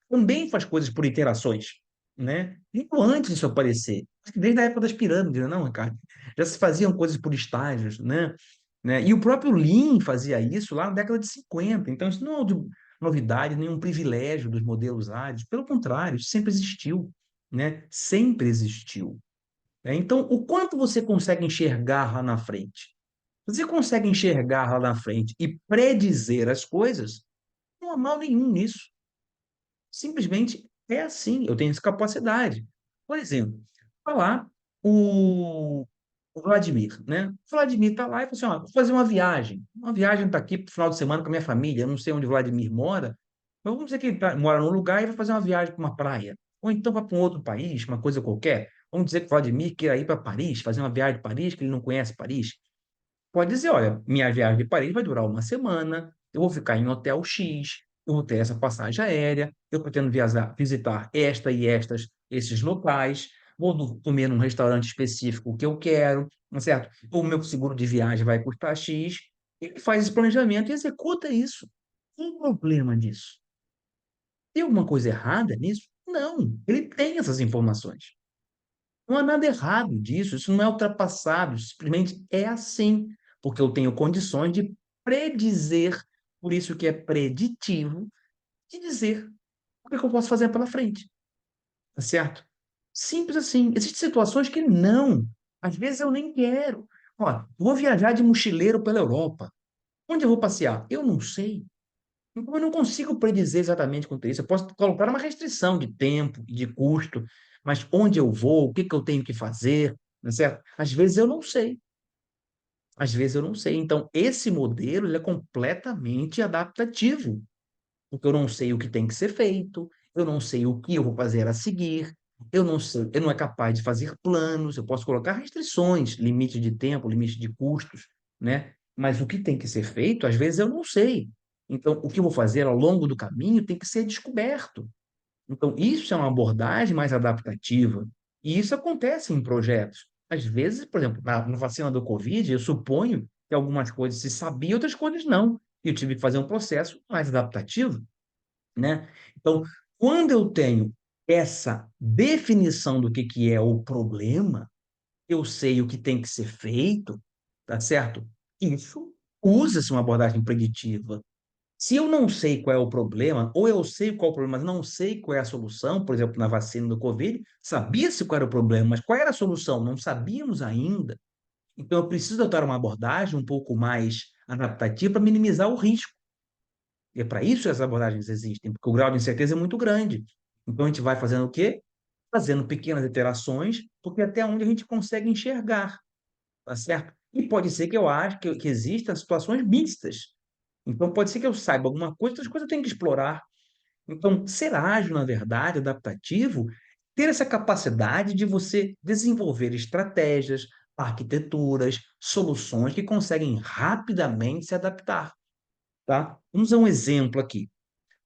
também faz coisas por iterações, né? Muito antes disso aparecer. Acho que desde a época das pirâmides, não, Ricardo? Já se faziam coisas por estágios, né? E o próprio Lean fazia isso lá na década de 50. Então, isso não é de novidade, nenhum privilégio dos modelos ágeis. Pelo contrário, isso sempre existiu, né? Sempre existiu. Então, o quanto você consegue enxergar lá na frente? Você consegue enxergar lá na frente e predizer as coisas? Não há mal nenhum nisso. Simplesmente é assim, eu tenho essa capacidade. Por exemplo, falar o, o Vladimir, né? O Vladimir está lá e fala assim: ó, vou fazer uma viagem. Uma viagem está aqui para o final de semana com a minha família. Eu não sei onde o Vladimir mora, mas vamos dizer que ele mora num lugar e vai fazer uma viagem para uma praia. Ou então vai para um outro país, uma coisa qualquer. Vamos dizer que o Vladimir queira ir para Paris, fazer uma viagem de Paris, que ele não conhece Paris. Pode dizer, olha, minha viagem de Paris vai durar uma semana, eu vou ficar em hotel X, eu vou ter essa passagem aérea, eu pretendo visitar esta e esses locais, vou comer num restaurante específico que eu quero, não é certo? O meu seguro de viagem vai custar X. Ele faz esse planejamento e executa isso. Qual o problema disso? Tem alguma coisa errada nisso? Não, ele tem essas informações. Não há nada errado disso, isso não é ultrapassado, isso simplesmente é assim, porque eu tenho condições de predizer, por isso que é preditivo, de dizer o que é que eu posso fazer pela frente, tá certo? Simples assim. Existem situações que não, às vezes eu nem quero. Ó, vou viajar de mochileiro pela Europa. Onde eu vou passear? Eu não sei. Então, eu não consigo predizer exatamente quanto é isso. Eu posso colocar uma restrição de tempo e de custo, mas onde eu vou, o que que eu tenho que fazer, não é certo? Às vezes eu não sei. Às vezes eu não sei. Então, esse modelo ele é completamente adaptativo, porque eu não sei o que tem que ser feito, eu não sei o que eu vou fazer a seguir, eu não sei, eu não é capaz de fazer planos, eu posso colocar restrições, limite de tempo, limite de custos, né? Mas o que tem que ser feito, às vezes eu não sei. Então, o que eu vou fazer ao longo do caminho tem que ser descoberto. Então, isso é uma abordagem mais adaptativa. E isso acontece em projetos. Às vezes, por exemplo, na vacina do Covid, eu suponho que algumas coisas se sabia, outras coisas não. E eu tive que fazer um processo mais adaptativo, né? Então, quando eu tenho essa definição do que é o problema, eu sei o que tem que ser feito, tá certo? Isso usa-se uma abordagem preditiva. Se eu não sei qual é o problema, ou eu sei qual é o problema, mas não sei qual é a solução, por exemplo, na vacina do Covid, sabia-se qual era o problema, mas qual era a solução? Não sabíamos ainda. Então, eu preciso adotar uma abordagem um pouco mais adaptativa para minimizar o risco. E é para isso que as abordagens existem, porque o grau de incerteza é muito grande. Então, a gente vai fazendo o quê? Fazendo pequenas iterações, porque até onde a gente consegue enxergar, tá certo? E pode ser que eu ache que existam situações mistas. Então, pode ser que eu saiba alguma coisa, outras coisas eu tenho que explorar. Então, ser ágil, na verdade, adaptativo, ter essa capacidade de você desenvolver estratégias, arquiteturas, soluções que conseguem rapidamente se adaptar, tá? Vamos dar um exemplo aqui.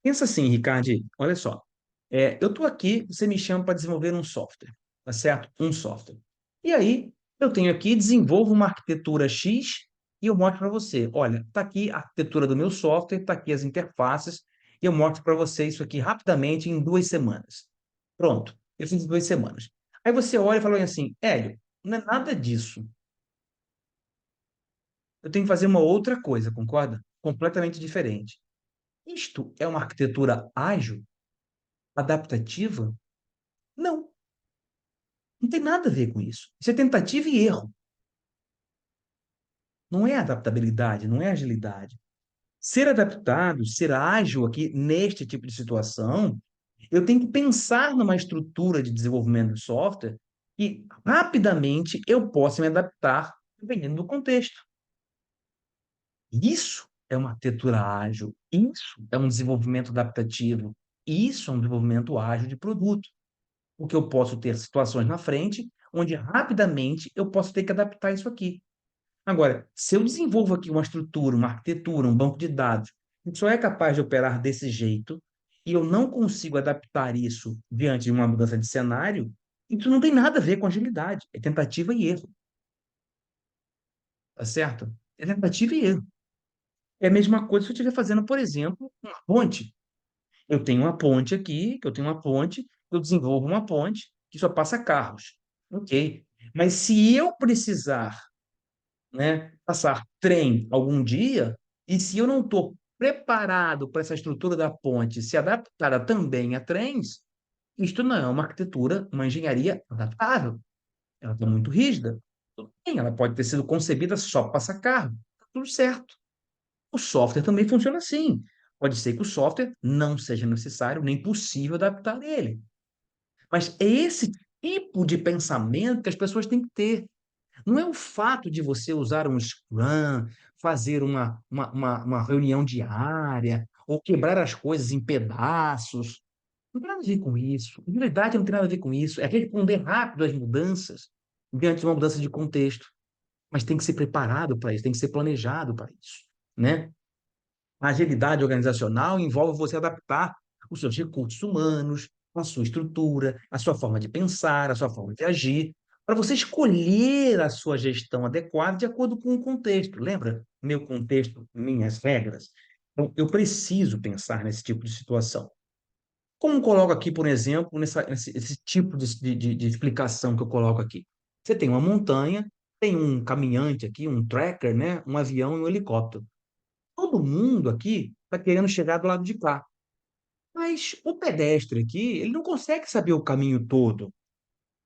Pensa assim, Ricardo, olha só. Eu estou aqui, você me chama para desenvolver um software, tá certo? Um software. E aí, eu tenho aqui, desenvolvo uma arquitetura X e eu mostro para você. Olha, está aqui a arquitetura do meu software, está aqui as interfaces, e eu mostro para você isso aqui rapidamente em 2 semanas. Pronto, eu fiz em 2 semanas. Aí você olha e fala assim, Hélio, não é nada disso. Eu tenho que fazer uma outra coisa, concorda? Completamente diferente. Isto é uma arquitetura ágil, adaptativa? Não. Não tem nada a ver com isso. Isso é tentativa e erro. Não é adaptabilidade, não é agilidade. Ser adaptado, ser ágil aqui neste tipo de situação, eu tenho que pensar numa estrutura de desenvolvimento de software e rapidamente eu possa me adaptar dependendo do contexto. Isso é uma arquitetura ágil, isso é um desenvolvimento adaptativo, isso é um desenvolvimento ágil de produto, porque eu posso ter situações na frente onde rapidamente eu posso ter que adaptar isso aqui. Agora, se eu desenvolvo aqui uma estrutura, uma arquitetura, um banco de dados, que só é capaz de operar desse jeito, e eu não consigo adaptar isso diante de uma mudança de cenário, isso não tem nada a ver com agilidade, é tentativa e erro, tá certo? É tentativa e erro. É a mesma coisa se eu estiver fazendo, por exemplo, uma ponte. Eu tenho uma ponte aqui, que eu tenho uma ponte, eu desenvolvo uma ponte que só passa carros. Ok. Mas se eu precisar, né, passar trem algum dia, e se eu não estou preparado para essa estrutura da ponte se adaptada também a trens, isto não é uma arquitetura, uma engenharia adaptável. Ela está muito rígida. Tudo bem, ela pode ter sido concebida só para passar carro. Tá tudo certo. O software também funciona assim. Pode ser que o software não seja necessário nem possível adaptar ele. Mas é esse tipo de pensamento que as pessoas têm que ter. Não é o fato de você usar um Scrum, fazer uma reunião diária, ou quebrar as coisas em pedaços. Não tem nada a ver com isso. Na verdade, não tem nada a ver com isso. É responder rápido às mudanças diante de uma mudança de contexto. Mas tem que ser preparado para isso, tem que ser planejado para isso, né? A agilidade organizacional envolve você adaptar os seus recursos humanos, a sua estrutura, a sua forma de pensar, a sua forma de agir, para você escolher a sua gestão adequada de acordo com o contexto. Lembra? Meu contexto, minhas regras. Então, eu preciso pensar nesse tipo de situação. Como coloco aqui, por exemplo, esse tipo de explicação que eu coloco aqui? Você tem uma montanha, tem um caminhante aqui, um tracker, né? Um avião e um helicóptero. Todo mundo aqui está querendo chegar do lado de cá. Mas o pedestre aqui, ele não consegue saber o caminho todo.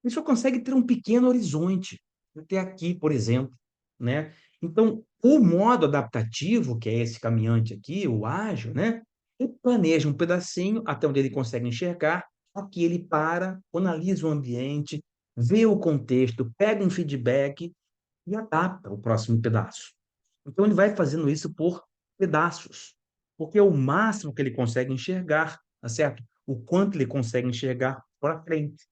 Ele só consegue ter um pequeno horizonte, até aqui, por exemplo, né? Então, o modo adaptativo, que é esse caminhante aqui, o ágil, né? Ele planeja um pedacinho até onde ele consegue enxergar, aqui ele para, analisa o ambiente, vê o contexto, pega um feedback e adapta o próximo pedaço. Então ele vai fazendo isso por pedaços, porque é o máximo que ele consegue enxergar, tá certo? O quanto ele consegue enxergar para frente.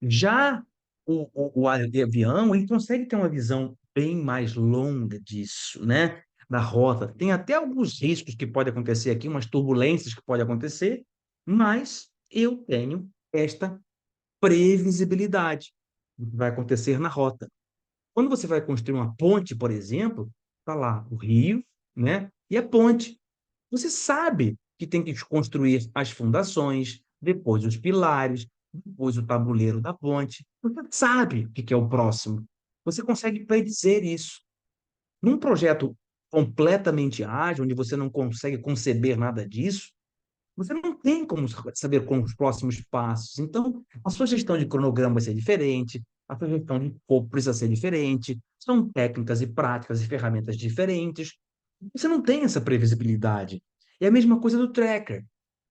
Já o avião, ele consegue ter uma visão bem mais longa disso, né? Da rota. Tem até alguns riscos que podem acontecer aqui, umas turbulências que podem acontecer, mas eu tenho esta previsibilidade do que vai acontecer na rota. Quando você vai construir uma ponte, por exemplo, está lá o rio, né? E a ponte. Você sabe que tem que construir as fundações, depois os pilares, depois o tabuleiro da ponte. Você sabe o que que é o próximo. Você consegue predizer isso. Num projeto completamente ágil, onde você não consegue conceber nada disso, você não tem como saber como os próximos passos. Então, a sua gestão de cronograma vai ser diferente, a sua gestão de escopo precisa ser diferente, são técnicas e práticas e ferramentas diferentes. Você não tem essa previsibilidade. É a mesma coisa do tracker.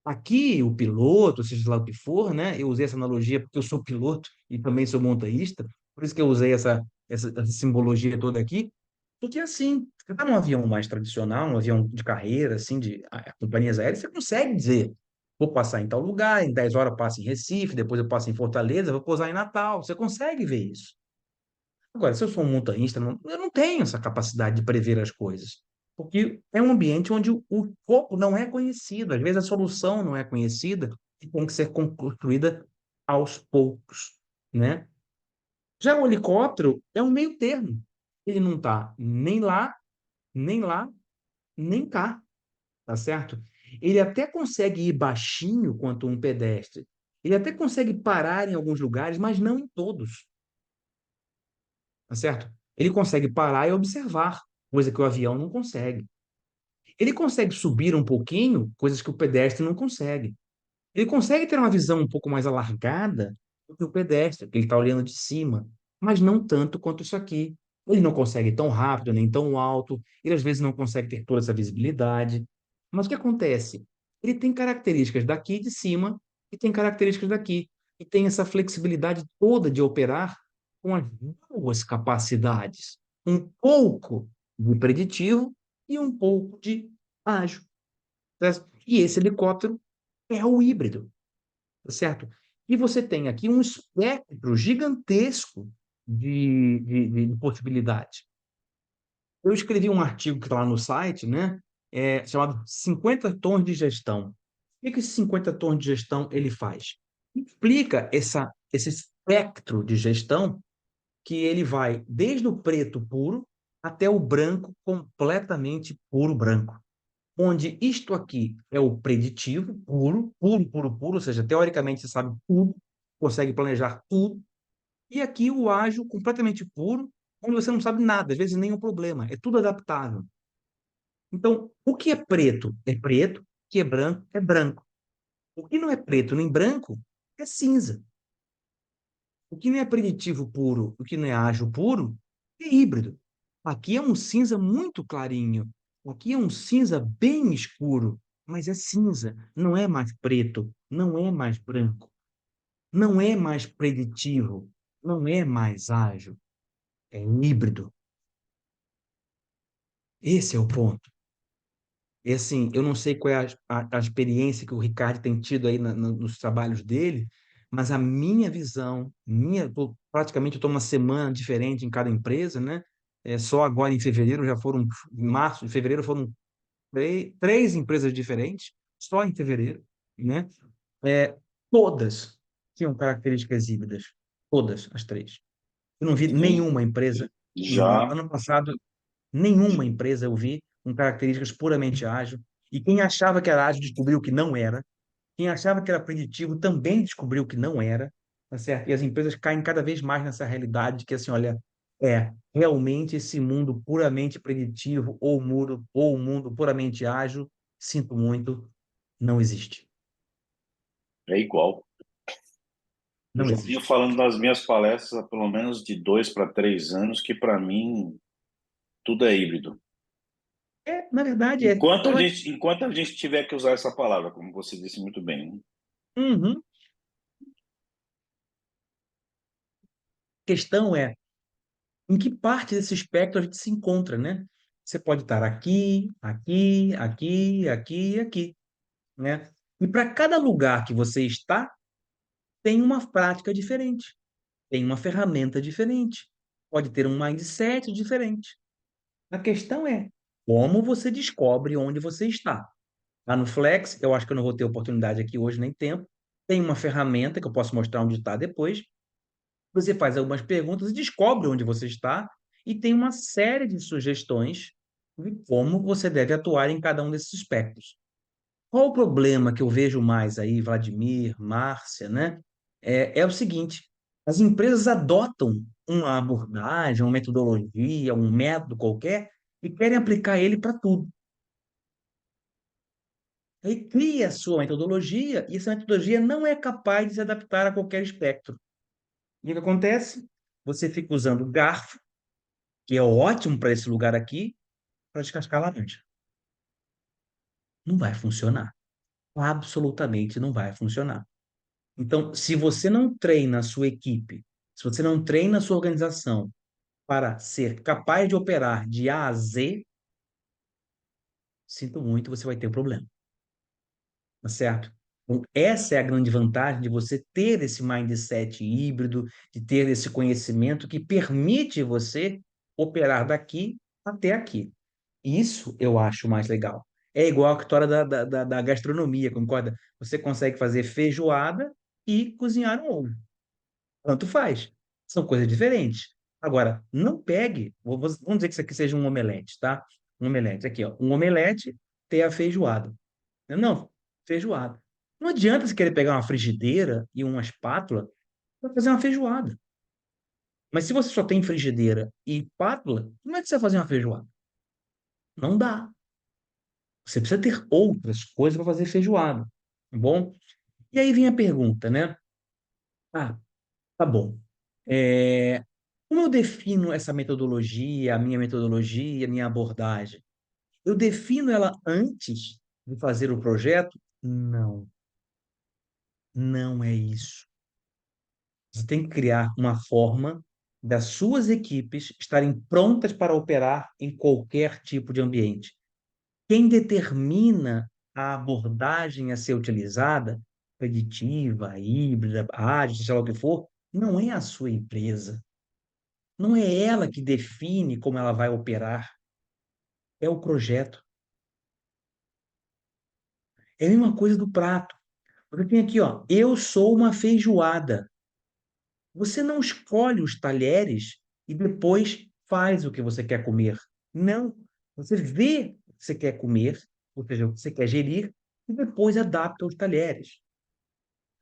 Aqui, o piloto, seja lá o que for, né? Eu usei essa analogia porque eu sou piloto e também sou montanhista, por isso que eu usei essa simbologia toda aqui. Porque assim, você está num avião mais tradicional, um avião de carreira, assim, de companhias aéreas, você consegue dizer, vou passar em tal lugar, em 10 horas eu passo em Recife, depois eu passo em Fortaleza, vou pousar em Natal. Você consegue ver isso. Agora, se eu sou um montanhista, eu não tenho essa capacidade de prever as coisas. Porque é um ambiente onde o corpo não é conhecido, às vezes a solução não é conhecida e tem que ser construída aos poucos, né? Já o helicóptero é um meio termo. Ele não está nem lá, nem lá, nem cá, tá certo? Ele até consegue ir baixinho quanto um pedestre. Ele até consegue parar em alguns lugares, mas não em todos, tá certo? Ele consegue parar e observar, coisa que o avião não consegue. Ele consegue subir um pouquinho, coisas que o pedestre não consegue. Ele consegue ter uma visão um pouco mais alargada, do que o pedestre, que ele está olhando de cima, mas não tanto quanto isso aqui. Ele não consegue ir tão rápido, nem tão alto, ele às vezes não consegue ter toda essa visibilidade. Mas o que acontece? Ele tem características daqui de cima e tem características daqui. E tem essa flexibilidade toda de operar com as duas capacidades. Um pouco de preditivo e um pouco de ágil. Certo? E esse helicóptero é o híbrido, tá certo? E você tem aqui um espectro gigantesco de possibilidades. Eu escrevi um artigo que está lá no site, né, chamado 50 tons de gestão. O que esse 50 tons de gestão ele faz? Explica esse espectro de gestão que ele vai desde o preto puro até o branco completamente puro branco, onde isto aqui é o preditivo, puro, puro, puro, puro, ou seja, teoricamente você sabe tudo, consegue planejar tudo, e aqui o ágil completamente puro, onde você não sabe nada, às vezes nenhum problema, é tudo adaptável. Então, o que é preto, o que é branco. O que não é preto nem branco é cinza. O que não é preditivo puro, o que não é ágil puro, é híbrido. Aqui é um cinza muito clarinho. Aqui é um cinza bem escuro, mas é cinza, não é mais preto, não é mais branco, não é mais preditivo, não é mais ágil, é híbrido. Esse é o ponto. E assim, eu não sei qual é a experiência que o Ricardo tem tido aí nos trabalhos dele, mas a minha visão, praticamente eu estou uma semana diferente em cada empresa, né? Só agora em fevereiro já foram, em março, em fevereiro foram três empresas diferentes, só em fevereiro, né? É, todas tinham características híbridas, todas as três. Eu não vi Sim, nenhuma empresa no já. ano passado. Nenhuma empresa eu vi com características puramente ágil. E quem achava que era ágil descobriu que não era. Quem achava que era preditivo também descobriu que não era. Tá certo? E as empresas caem cada vez mais nessa realidade que, assim, olha, realmente esse mundo puramente preditivo ou um mundo puramente ágil, sinto muito, não existe. É igual. Eu Não já vinha existe. falando nas minhas palestras há pelo menos de 2 para 3 anos que para mim tudo é híbrido. Na verdade, Enquanto a gente tiver que usar essa palavra, como você disse muito bem, né? Uhum. A questão é em que parte desse espectro a gente se encontra, né? Você pode estar aqui, aqui, aqui, aqui e aqui, né? E para cada lugar que você está, tem uma prática diferente, tem uma ferramenta diferente, pode ter um mindset diferente. A questão é como você descobre onde você está. Lá no Flex, eu acho que eu não vou ter oportunidade aqui hoje nem tempo. Tem uma ferramenta que eu posso mostrar onde está depois. Você faz algumas perguntas e descobre onde você está, e tem uma série de sugestões de como você deve atuar em cada um desses espectros. Qual o problema que eu vejo mais aí, Vladimir, Márcia, né? É o seguinte: as empresas adotam uma abordagem, uma metodologia, um método qualquer e querem aplicar ele para tudo. Aí cria a sua metodologia e essa metodologia não é capaz de se adaptar a qualquer espectro. E o que acontece? Você fica usando garfo, que é ótimo para esse lugar aqui, para descascar laranja. Não vai funcionar. Absolutamente não vai funcionar. Então, se você não treina a sua equipe, se você não treina a sua organização para ser capaz de operar de A a Z, sinto muito, você vai ter um problema, tá certo? Então, essa é a grande vantagem de você ter esse mindset híbrido, de ter esse conhecimento que permite você operar daqui até aqui. Isso eu acho mais legal. É igual a história da gastronomia, concorda? Você consegue fazer feijoada e cozinhar um ovo. Tanto faz. São coisas diferentes. Agora, não pegue, vamos dizer que isso aqui seja um omelete, tá? Um omelete, aqui, ó. Um omelete ter a feijoada. Não, feijoada. Não adianta você querer pegar uma frigideira e uma espátula para fazer uma feijoada. Mas se você só tem frigideira e espátula, como é que você vai fazer uma feijoada? Não dá. Você precisa ter outras coisas para fazer feijoada, tá bom? E aí vem a pergunta, né? Ah, Tá bom. É, como eu defino essa metodologia, a minha abordagem? Eu defino ela antes de fazer o projeto? Não, não é isso. Você tem que criar uma forma das suas equipes estarem prontas para operar em qualquer tipo de ambiente. Quem determina a abordagem a ser utilizada, preditiva, híbrida, ágil, seja lá o que for, não é a sua empresa. Não é ela que define como ela vai operar, é o projeto. É a mesma coisa do prato. Você tem aqui, ó, eu sou uma feijoada. Você não escolhe os talheres e depois faz o que você quer comer. Não. Você vê o que você quer comer, ou seja, o que você quer gerir, e depois adapta os talheres.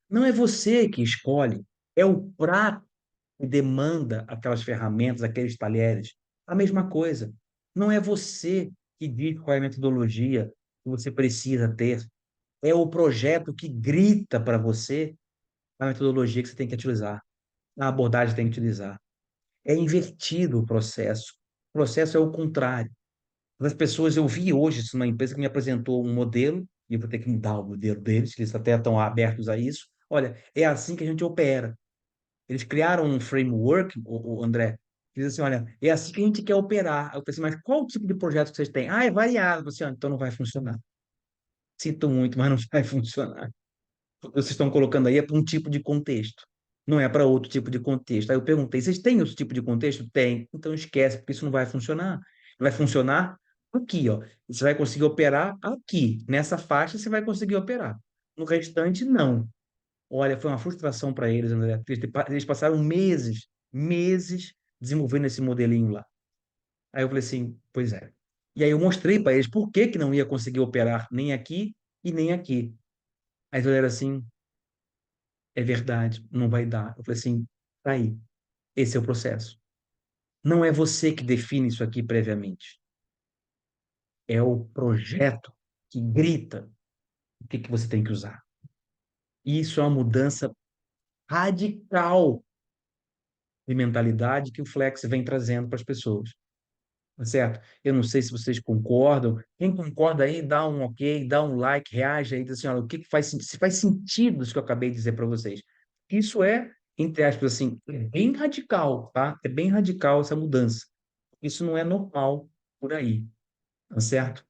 Não é você que escolhe, é o prato que demanda aquelas ferramentas, aqueles talheres. A mesma coisa. Não é você que diz qual é a metodologia que você precisa ter. É o projeto que grita para você a metodologia que você tem que utilizar, a abordagem que tem que utilizar. É invertido o processo. O processo é o contrário. As pessoas, eu vi hoje isso numa empresa que me apresentou um modelo, e eu vou ter que mudar o modelo deles, eles até estão abertos a isso. Olha, é assim que a gente opera. Eles criaram um framework, o André, que diz assim, olha, é assim que a gente quer operar. Eu pensei, mas qual o tipo de projeto que vocês têm? Ah, é variado. Eu falei assim, então não vai funcionar. Sinto muito, mas não vai funcionar. Vocês estão colocando aí é para um tipo de contexto, não é para outro tipo de contexto. Aí eu perguntei, vocês têm outro tipo de contexto? Tem. Então esquece, porque isso não vai funcionar. Vai funcionar aqui, ó. Você vai conseguir operar aqui. Nessa faixa você vai conseguir operar. No restante, não. Olha, foi uma frustração para eles, André. Eles passaram meses, meses desenvolvendo esse modelinho lá. Aí eu falei assim, pois é. E aí eu mostrei para eles por que que não ia conseguir operar nem aqui e nem aqui. Aí eles olharam assim, é verdade, não vai dar. Eu falei assim, tá aí, esse é o processo. Não é você que define isso aqui previamente. É o projeto que grita o que que você tem que usar. E isso é uma mudança radical de mentalidade que o Flex vem trazendo para as pessoas. Tá certo? Eu não sei se vocês concordam. Quem concorda aí, dá um ok, dá um like, reage aí, diz assim, olha, o que que faz, se faz sentido isso que eu acabei de dizer para vocês. Isso é, entre aspas, assim, é bem radical, tá? É bem radical essa mudança. Isso não é normal por aí, tá certo?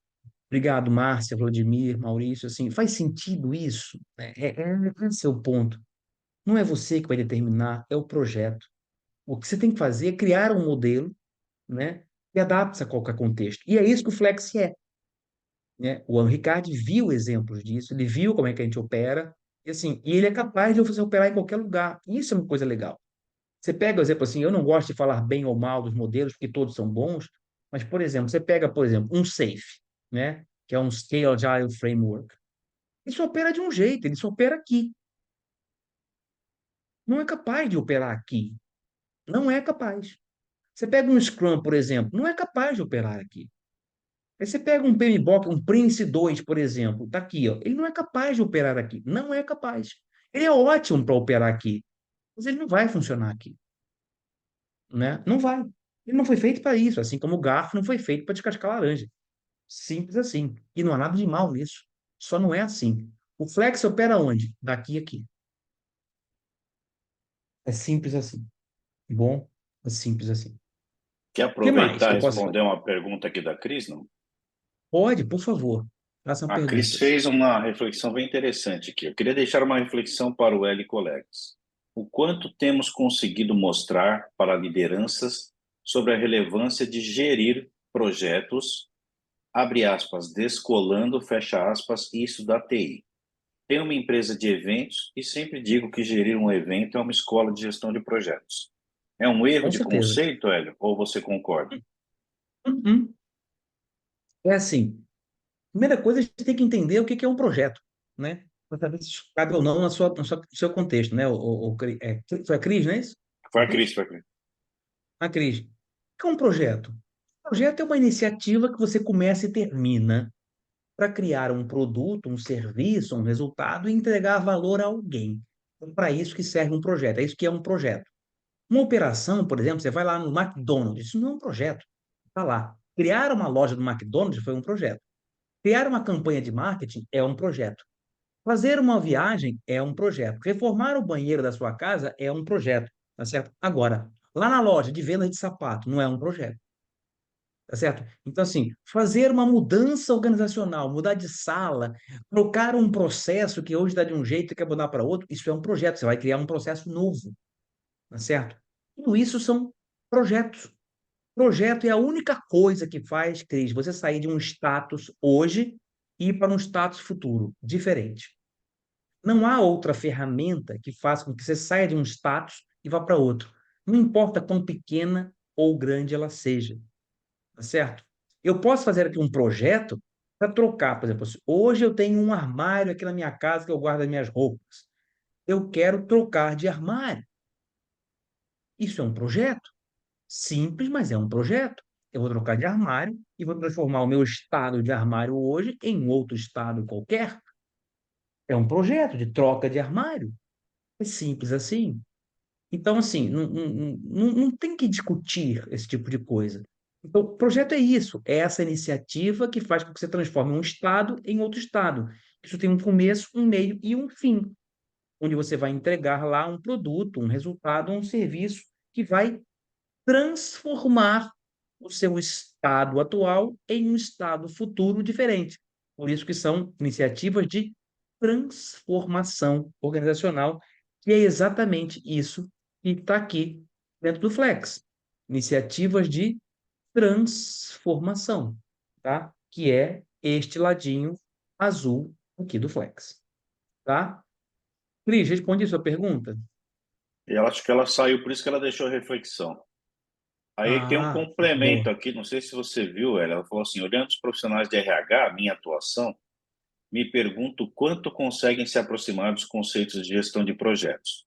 Obrigado, Márcia, Vladimir, Maurício, assim, faz sentido isso? Esse é o ponto. Não é você que vai determinar, é o projeto. O que você tem que fazer é criar um modelo, né, que adapta-se a qualquer contexto. E é isso que o Flex é, né? O Henrique viu exemplos disso, ele viu como é que a gente opera, e assim, e ele é capaz de você operar em qualquer lugar. Isso é uma coisa legal. Você pega, por exemplo, assim, eu não gosto de falar bem ou mal dos modelos, porque todos são bons, mas, por exemplo, você pega, por exemplo, um SAFe, né? Que é um Scale Agile Framework. Ele só opera de um jeito, ele só opera aqui. Não é capaz de operar aqui. Não é capaz. Você pega um Scrum, por exemplo, não é capaz de operar aqui. Aí você pega um PMBOK, um Prince 2, por exemplo, tá aqui, ó. Ele não é capaz de operar aqui. Não é capaz. Ele é ótimo para operar aqui, mas ele não vai funcionar aqui, né? Não vai. Ele não foi feito para isso, assim como o garfo não foi feito para descascar laranja. Simples assim. E não há nada de mal nisso. Só não é assim. O flex opera onde? Daqui a aqui. É simples assim. Bom, é simples assim. O Quer que mais aproveitar que e eu posso fazer? responder uma pergunta aqui da Cris, não? Pode, por favor. Façam A Cris perguntas. fez uma reflexão bem interessante aqui. Eu queria deixar uma reflexão para o L colegas. O quanto temos conseguido mostrar para lideranças sobre a relevância de gerir projetos, abre aspas, descolando, fecha aspas, isso da TI. Tenho uma empresa de eventos e sempre digo que gerir um evento é uma escola de gestão de projetos. É um erro Com de certeza. conceito, Hélio? Ou você concorda? Uhum. É assim. Primeira coisa, a gente tem que entender o que que é um projeto, né? Para saber se isso cabe ou não no seu contexto, né? Foi a Cris, não é isso? Foi A a Cris, Cris? foi a Cris. A Cris. O que é um projeto? Um projeto é uma iniciativa que você começa e termina para criar um produto, um serviço, um resultado e entregar valor a alguém. É para isso que serve um projeto, é isso que é um projeto. Uma operação, por exemplo, você vai lá no McDonald's, isso não é um projeto. Está lá. Criar uma loja do McDonald's foi um projeto. Criar uma campanha de marketing é um projeto. Fazer uma viagem é um projeto. Reformar o banheiro da sua casa é um projeto, tá certo? Agora, lá na loja de venda de sapato não é um projeto, tá certo? Então, assim, fazer uma mudança organizacional, mudar de sala, trocar um processo que hoje está de um jeito e quer mudar para outro, isso é um projeto. Você vai criar um processo novo, tá certo? Tudo isso são projetos. Projeto é a única coisa que faz, Cris, você sair de um status hoje e ir para um status futuro diferente. Não há outra ferramenta que faça com que você saia de um status e vá para outro. Não importa quão pequena ou grande ela seja, tá certo? Eu posso fazer aqui um projeto para trocar, por exemplo, hoje eu tenho um armário aqui na minha casa que eu guardo as minhas roupas. Eu quero trocar de armário. Isso é um projeto. Simples, mas é um projeto. Eu vou trocar de armário e vou transformar o meu estado de armário hoje em outro estado qualquer. É um projeto de troca de armário. É simples assim. Então, assim, não tem que discutir esse tipo de coisa. Então, o projeto é isso, é essa iniciativa que faz com que você transforme um estado em outro estado. Isso tem um começo, um meio e um fim, onde você vai entregar lá um produto, um resultado, um serviço que vai transformar o seu estado atual em um estado futuro diferente. Por isso que são iniciativas de transformação organizacional, que é exatamente isso que está aqui dentro do Flex. Iniciativas de transformação, tá? Que é este ladinho azul aqui do Flex, tá? Cris, responde a sua pergunta? E ela acho que ela saiu, por isso que ela deixou a reflexão. Aí tem um Ah, boa. complemento aqui, não sei se você viu, ela falou assim, olhando os profissionais de RH, minha atuação, me pergunto quanto conseguem se aproximar dos conceitos de gestão de projetos.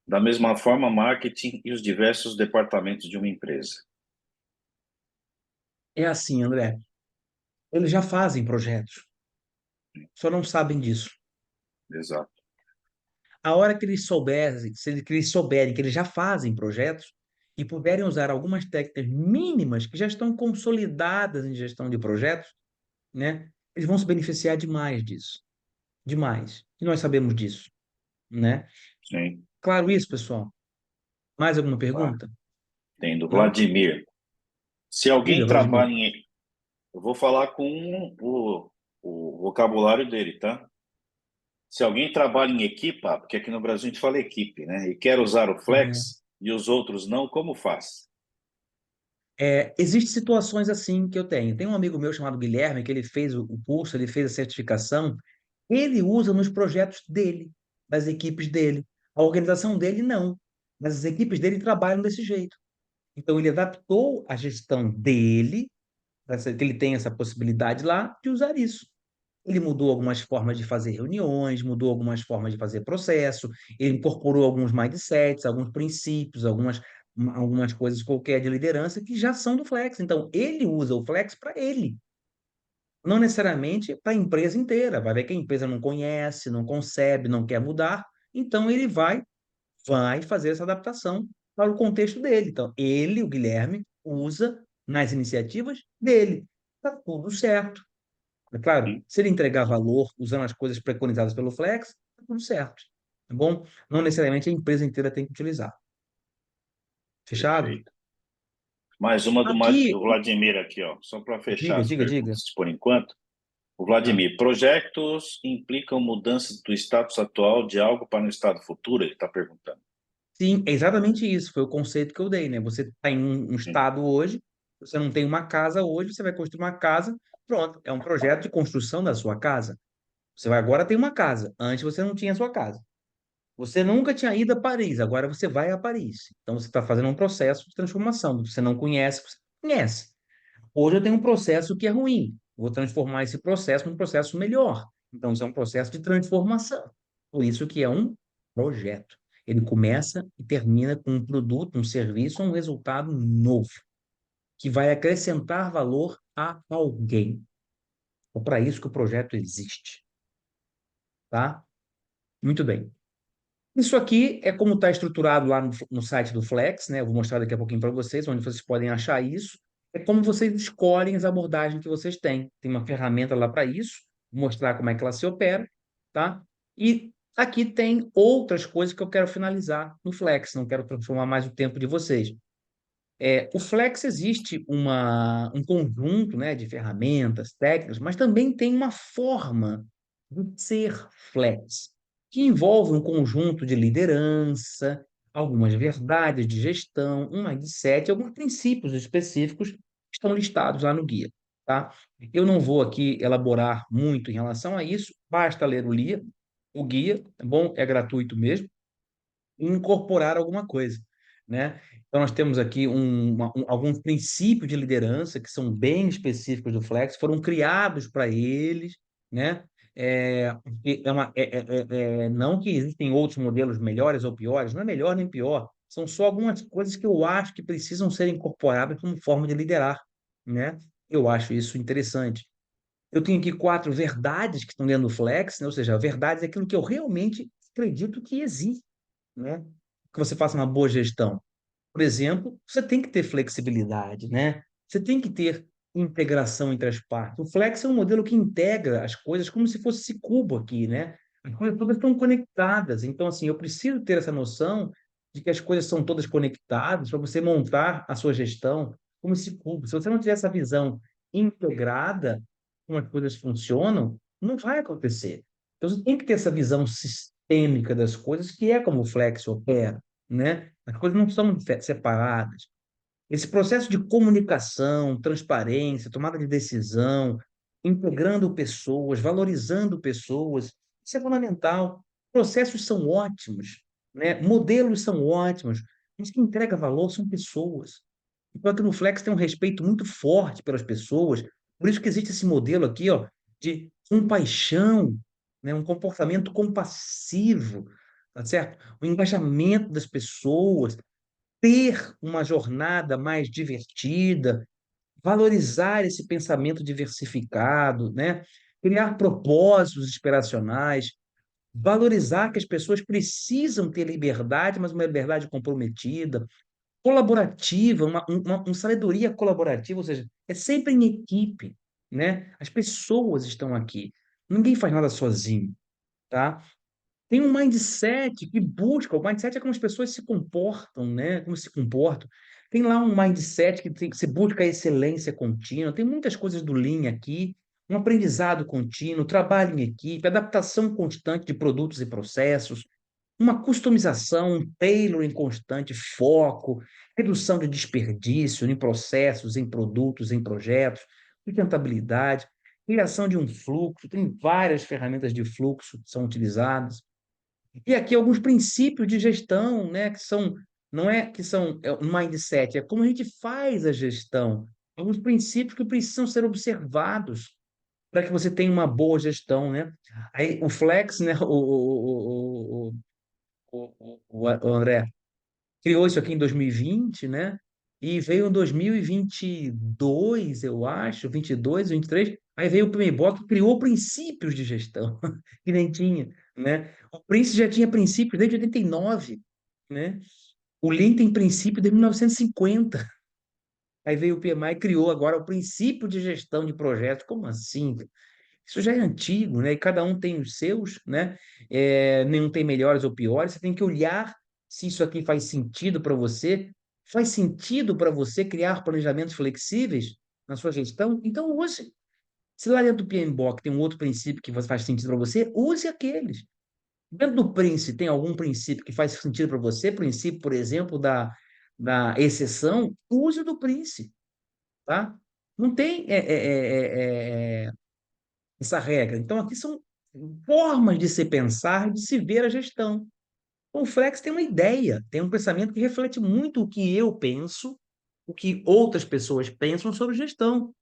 Da mesma forma, marketing e os diversos departamentos de uma empresa. É assim, André. Eles já fazem projetos, só não sabem disso. Exato. A hora que eles souberem, que eles souberem que eles já fazem projetos e puderem usar algumas técnicas mínimas que já estão consolidadas em gestão de projetos, né? Eles vão se beneficiar demais disso, demais. E nós sabemos disso, né? Sim, Claro isso, pessoal. Mais alguma tá. pergunta? Tem do Não? Vladimir. Se alguém Diga, Vladimir. trabalha em... Eu vou falar com o vocabulário dele, tá? Se alguém trabalha em equipa, porque aqui no Brasil a gente fala equipe, né? E quer usar o É, Flex e os outros não, como faz? existem situações assim que eu tenho. Tem um amigo meu chamado Guilherme, que ele fez o curso, ele fez a certificação. Ele usa nos projetos dele, das equipes dele. A organização dele não, mas as equipes dele trabalham desse jeito. Então ele adaptou a gestão dele, que ele tem essa possibilidade lá de usar isso. Ele mudou algumas formas de fazer reuniões, mudou algumas formas de fazer processo, ele incorporou alguns mindsets, alguns princípios, algumas coisas qualquer de liderança que já são do Flex. Então ele usa o Flex para ele. Não necessariamente para a empresa inteira. Vai ver que a empresa não conhece, não concebe, não quer mudar. Então ele vai fazer essa adaptação para o contexto dele. Então, ele, o Guilherme, usa nas iniciativas dele. Está tudo certo. É claro, Sim, se ele entregar valor usando as coisas preconizadas pelo Flex, está tudo certo. Tá bom? Não necessariamente a empresa inteira tem que utilizar. Fechado? perfeito. Mais uma Aqui, do Vladimir aqui, ó, só para fechar diga, as diga, diga. perguntas por enquanto. O Tá. Vladimir, projetos implicam mudança do status atual de algo para um estado futuro? Ele está perguntando. Sim, é exatamente isso. Foi o conceito que eu dei, né? Você está em um Sim, estado hoje, você não tem uma casa hoje, você vai construir uma casa, pronto, é um projeto de construção da sua casa. Você vai agora ter uma casa. Antes você não tinha a sua casa. Você nunca tinha ido a Paris, agora você vai a Paris. Então você está fazendo um processo de transformação. Você não conhece, você conhece. Hoje eu tenho um processo que é ruim. Vou transformar esse processo num processo melhor. Então isso é um processo de transformação. Por isso que é um projeto. Ele começa e termina com um produto, um serviço, um resultado novo, que vai acrescentar valor a alguém. É para isso que o projeto existe, tá? Muito bem. Isso aqui é como está estruturado lá no site do Flex, né? Eu vou mostrar daqui a pouquinho para vocês, onde vocês podem achar isso. É como vocês escolhem as abordagens que vocês têm. Tem uma ferramenta lá para isso, vou mostrar como é que ela se opera, tá? E aqui tem outras coisas que eu quero finalizar no Flex, não quero transformar mais o tempo de vocês. O Flex existe um conjunto, né, de ferramentas, técnicas, mas também tem uma forma de ser Flex, que envolve um conjunto de liderança, algumas verdades de gestão, um mindset, alguns princípios específicos que estão listados lá no guia, tá? Eu não vou aqui elaborar muito em relação a isso, basta ler o guia, é bom, é gratuito mesmo, e incorporar alguma coisa, né? Então, nós temos aqui alguns princípios de liderança que são bem específicos do Flex, foram criados para eles, né? Não que existem outros modelos melhores ou piores, não é melhor nem pior, são só algumas coisas que eu acho que precisam ser incorporadas como forma de liderar, né? Eu acho isso interessante. Eu tenho aqui 4 verdades que estão dentro do Flex, né? Ou seja, verdades é aquilo que eu realmente acredito que existe, né? Que você faça uma boa gestão. Por exemplo, você tem que ter flexibilidade, né? Você tem que ter integração entre as partes. O Flex é um modelo que integra as coisas como se fosse esse cubo aqui, né? As coisas todas estão conectadas. Então, assim, eu preciso ter essa noção de que as coisas são todas conectadas para você montar a sua gestão como esse cubo. Se você não tiver essa visão integrada, como as coisas funcionam, não vai acontecer. Então, você tem que ter essa visão sistêmica das coisas, que é como o Flex opera, né? As coisas não são separadas. Esse processo de comunicação, transparência, tomada de decisão, integrando pessoas, valorizando pessoas, isso é fundamental. Processos são ótimos, né? Modelos são ótimos, mas quem entrega valor são pessoas. Enquanto no Flex tem um respeito muito forte pelas pessoas, por isso que existe esse modelo aqui, ó, de compaixão, né? Um comportamento compassivo, tá certo? O engajamento das pessoas, ter uma jornada mais divertida, valorizar esse pensamento diversificado, né? Criar propósitos inspiracionais, valorizar que as pessoas precisam ter liberdade, mas uma liberdade comprometida, colaborativa, uma sabedoria colaborativa, ou seja, é sempre em equipe, né? As pessoas estão aqui. Ninguém faz nada sozinho, tá? Tem um mindset que busca, o mindset é como as pessoas se comportam, né? Como se comportam. Tem lá um mindset que se busca a excelência contínua, tem muitas coisas do Lean aqui, um aprendizado contínuo, trabalho em equipe, adaptação constante de produtos e processos, uma customização, um tailoring constante, foco, redução de desperdício em processos, em produtos, em projetos, sustentabilidade, criação de um fluxo, tem várias ferramentas de fluxo que são utilizadas. E aqui alguns princípios de gestão, né, que são, não é que são um mindset, é como a gente faz a gestão. Alguns princípios que precisam ser observados para que você tenha uma boa gestão, né? Aí o Flex, né, o André, criou isso aqui em 2020, né? E veio em 2022, eu acho, 22, 23. Aí veio o PMBOK que criou princípios de gestão, que nem tinha, né? O Prince já tinha princípios desde 89, né? O Lean tem princípio desde 1950. Aí veio o PMI e criou agora o princípio de gestão de projetos. Como assim? Isso já é antigo, né? E cada um tem os seus, né? Nenhum tem melhores ou piores. Você tem que olhar se isso aqui faz sentido para você. Faz sentido para você criar planejamentos flexíveis na sua gestão? Então use. Se lá dentro do PMBOK tem um outro princípio que faz sentido para você, use aqueles. Dentro do Prince tem algum princípio que faz sentido para você? Princípio, por exemplo, da exceção, use o do Prince, tá? Não tem essa regra. Então, aqui são formas de se pensar, de se ver a gestão. O Flex tem uma ideia, tem um pensamento que reflete muito o que eu penso, o que outras pessoas pensam sobre gestão.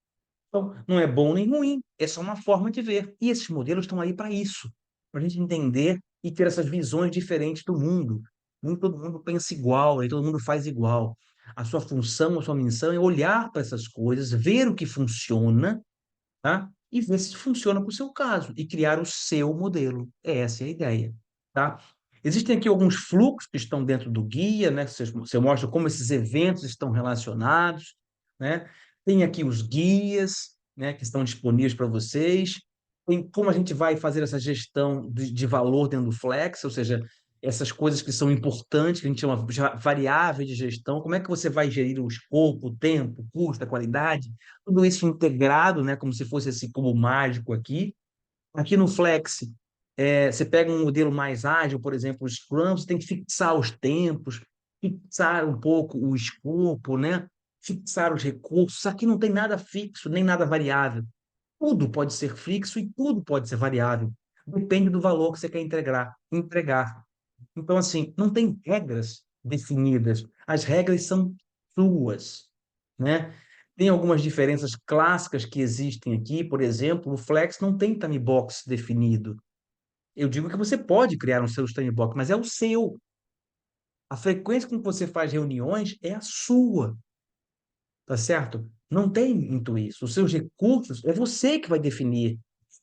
Então, não é bom nem ruim, é só uma forma de ver. E esses modelos estão aí para isso, para a gente entender e ter essas visões diferentes do mundo. Nem todo mundo pensa igual, nem todo mundo faz igual. A sua função, a sua missão é olhar para essas coisas, ver o que funciona, tá? E ver se funciona para o seu caso e criar o seu modelo. Essa é a ideia, tá? Existem aqui alguns fluxos que estão dentro do guia, né? Você mostra como esses eventos estão relacionados, né? Tem aqui os guias, né, que estão disponíveis para vocês. Tem como a gente vai fazer essa gestão de valor dentro do Flex, ou seja, essas coisas que são importantes, que a gente chama variáveis de gestão, como é que você vai gerir o escopo, o tempo, o custo, a qualidade, tudo isso integrado, né, como se fosse esse cubo mágico aqui. Aqui no Flex, você pega um modelo mais ágil, por exemplo, o Scrum, você tem que fixar os tempos, fixar um pouco o escopo, né? Fixar os recursos. Aqui não tem nada fixo, nem nada variável. Tudo pode ser fixo e tudo pode ser variável. Depende do valor que você quer entregar. Então, assim, não tem regras definidas. As regras são suas, né? Tem algumas diferenças clássicas que existem aqui. Por exemplo, o Flex não tem time box definido. Eu digo que você pode criar um seu time box, mas é o seu. A frequência com que você faz reuniões é a sua, tá certo? Não tem muito isso. Os seus recursos é você que vai definir.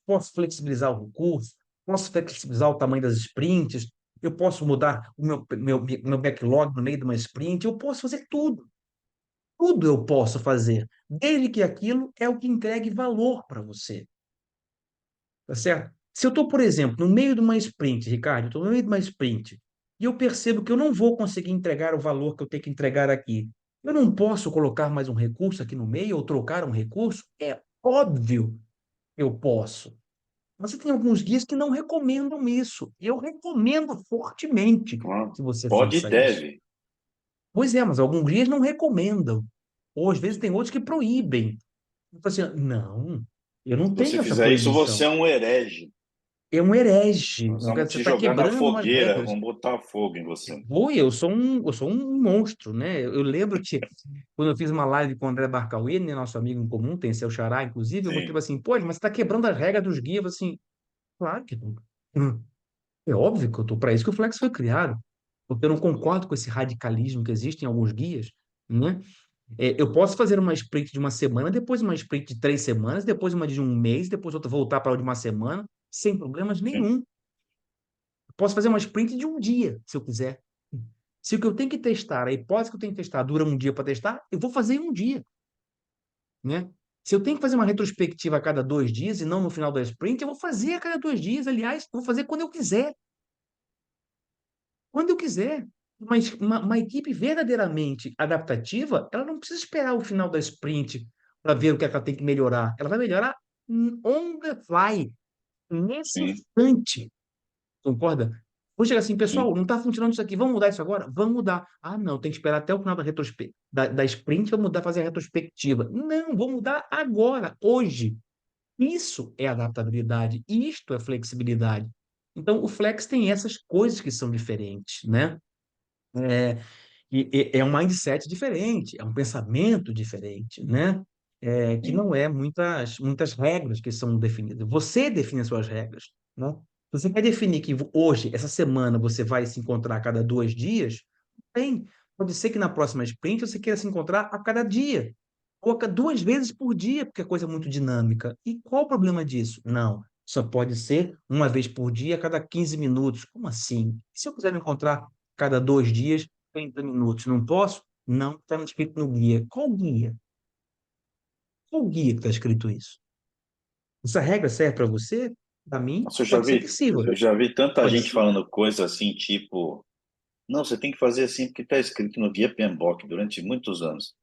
Posso flexibilizar o recurso, posso flexibilizar o tamanho das sprints, eu posso mudar o meu backlog no meio de uma sprint, eu posso fazer tudo. Tudo eu posso fazer, desde que aquilo é o que entregue valor para você, tá certo? Se eu estou, por exemplo, no meio de uma sprint, Ricardo, eu estou no meio de uma sprint, e eu percebo que eu não vou conseguir entregar o valor que eu tenho que entregar aqui, eu não posso colocar mais um recurso aqui no meio ou trocar um recurso? É óbvio que eu posso. Você tem alguns guias que não recomendam isso. E eu recomendo fortemente Ah, que você pode e faça isso. deve. Pois é, mas alguns guias não recomendam. Ou às vezes tem outros que proíbem. Eu falo assim, não, eu não Se você tenho essa fizer isso, você proibição. é um herege. É um herege. Nós vamos Você te está jogar na quebrando umas fogueira, regras. vamos botar fogo em você. Eu sou um monstro, né? Eu lembro que quando eu fiz uma live com o André Barcauê, né, nosso amigo em comum, tem seu xará, inclusive, eu mostrei Sim, assim, pô, mas você está quebrando as regras dos guias. Eu falei assim, claro que não. É óbvio que eu estou para isso que o Flex foi criado, porque eu não concordo com esse radicalismo que existe em alguns guias, né? Eu posso fazer uma sprint de uma semana, depois uma sprint de 3 semanas, depois uma de um mês, depois outra voltar para a de uma semana, sem problemas sim. nenhum. Eu posso fazer uma sprint de um dia, se eu quiser. Se o que eu tenho que testar, a hipótese que eu tenho que testar dura um dia para testar, eu vou fazer em um dia, né? Se eu tenho que fazer uma retrospectiva a cada 2 dias e não no final da sprint, eu vou fazer a cada 2 dias. Aliás, eu vou fazer quando eu quiser. Quando eu quiser. Mas uma equipe verdadeiramente adaptativa, ela não precisa esperar o final da sprint para ver o que ela tem que melhorar. Ela vai melhorar on the fly, nesse Sim, instante. Concorda? Vou chegar assim, sim. pessoal, não está funcionando isso aqui, vamos mudar isso agora? Vamos mudar. Ah, não, tem que esperar até o final da sprint para mudar, fazer a retrospectiva. Não, vou mudar agora, hoje. Isso é adaptabilidade, isto é flexibilidade. Então, o Flex tem essas coisas que são diferentes, né? E é um mindset diferente, é um pensamento diferente, né? Que Sim. não é muitas regras que são definidas. Você define as suas regras, né? Se você quer definir que hoje, essa semana, você vai se encontrar a cada 2 dias, bem, pode ser que na próxima sprint você queira se encontrar a cada dia, ou a 2 vezes por dia, porque é coisa muito dinâmica. E qual o problema disso? Não, só pode ser uma vez por dia, a cada 15 minutos. Como assim? Se eu quiser me encontrar a cada 2 dias, 30 minutos. Não posso? Não, está escrito no guia. Qual guia? Qual guia que está escrito isso? Essa regra serve para você? Para mim, Nossa, pode ser que sirva. eu já vi tanta Pode gente ser. falando coisa assim, tipo, não, você tem que fazer assim porque está escrito no guia PMBOK durante muitos anos.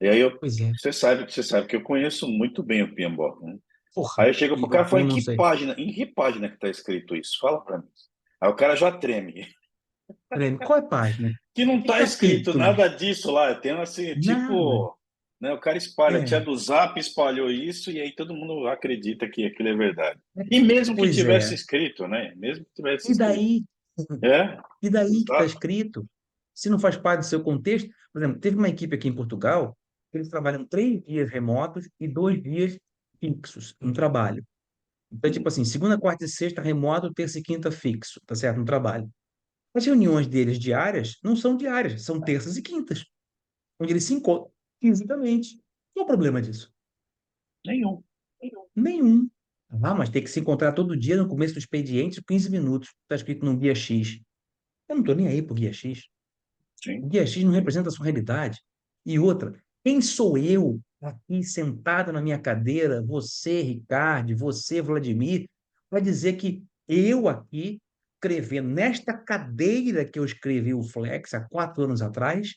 E aí Pois é. você sabe que eu conheço muito bem o PMBOK, né? Porra, Aí eu chego pro cara e falo, como não sei? em que página que está escrito isso? Fala para mim. Aí o cara já treme. Peraí, qual é a página? O Que não que tá está escrito escrito lá? nada disso lá. Tem assim, Nada. tipo, né, o cara espalha, a tia É. do Zap espalhou isso e aí todo mundo acredita que aquilo é verdade. E mesmo que Pois tivesse é. escrito, né? Mesmo que tivesse E escrito. daí? É, E daí que está exato. escrito? Se não faz parte do seu contexto, por exemplo, teve uma equipe aqui em Portugal, que eles trabalham 3 dias remotos e 2 dias fixos no trabalho. Então, tipo assim, segunda, quarta e sexta remoto, terça e quinta fixo, tá certo? No trabalho. As reuniões deles diárias não são diárias, são terças e quintas, onde eles se encontram fisicamente. Qual o problema disso? Nenhum. Nenhum. Ah, mas tem que se encontrar todo dia no começo do expediente, 15 minutos. Está escrito no guia X. Eu não estou nem aí para o guia X. O Sim. guia X não representa a sua realidade. E outra, quem sou eu aqui sentado na minha cadeira, você, Ricardo, você, Vladimir, para dizer que eu aqui, escrevendo nesta cadeira que eu escrevi o Flex há 4 anos atrás,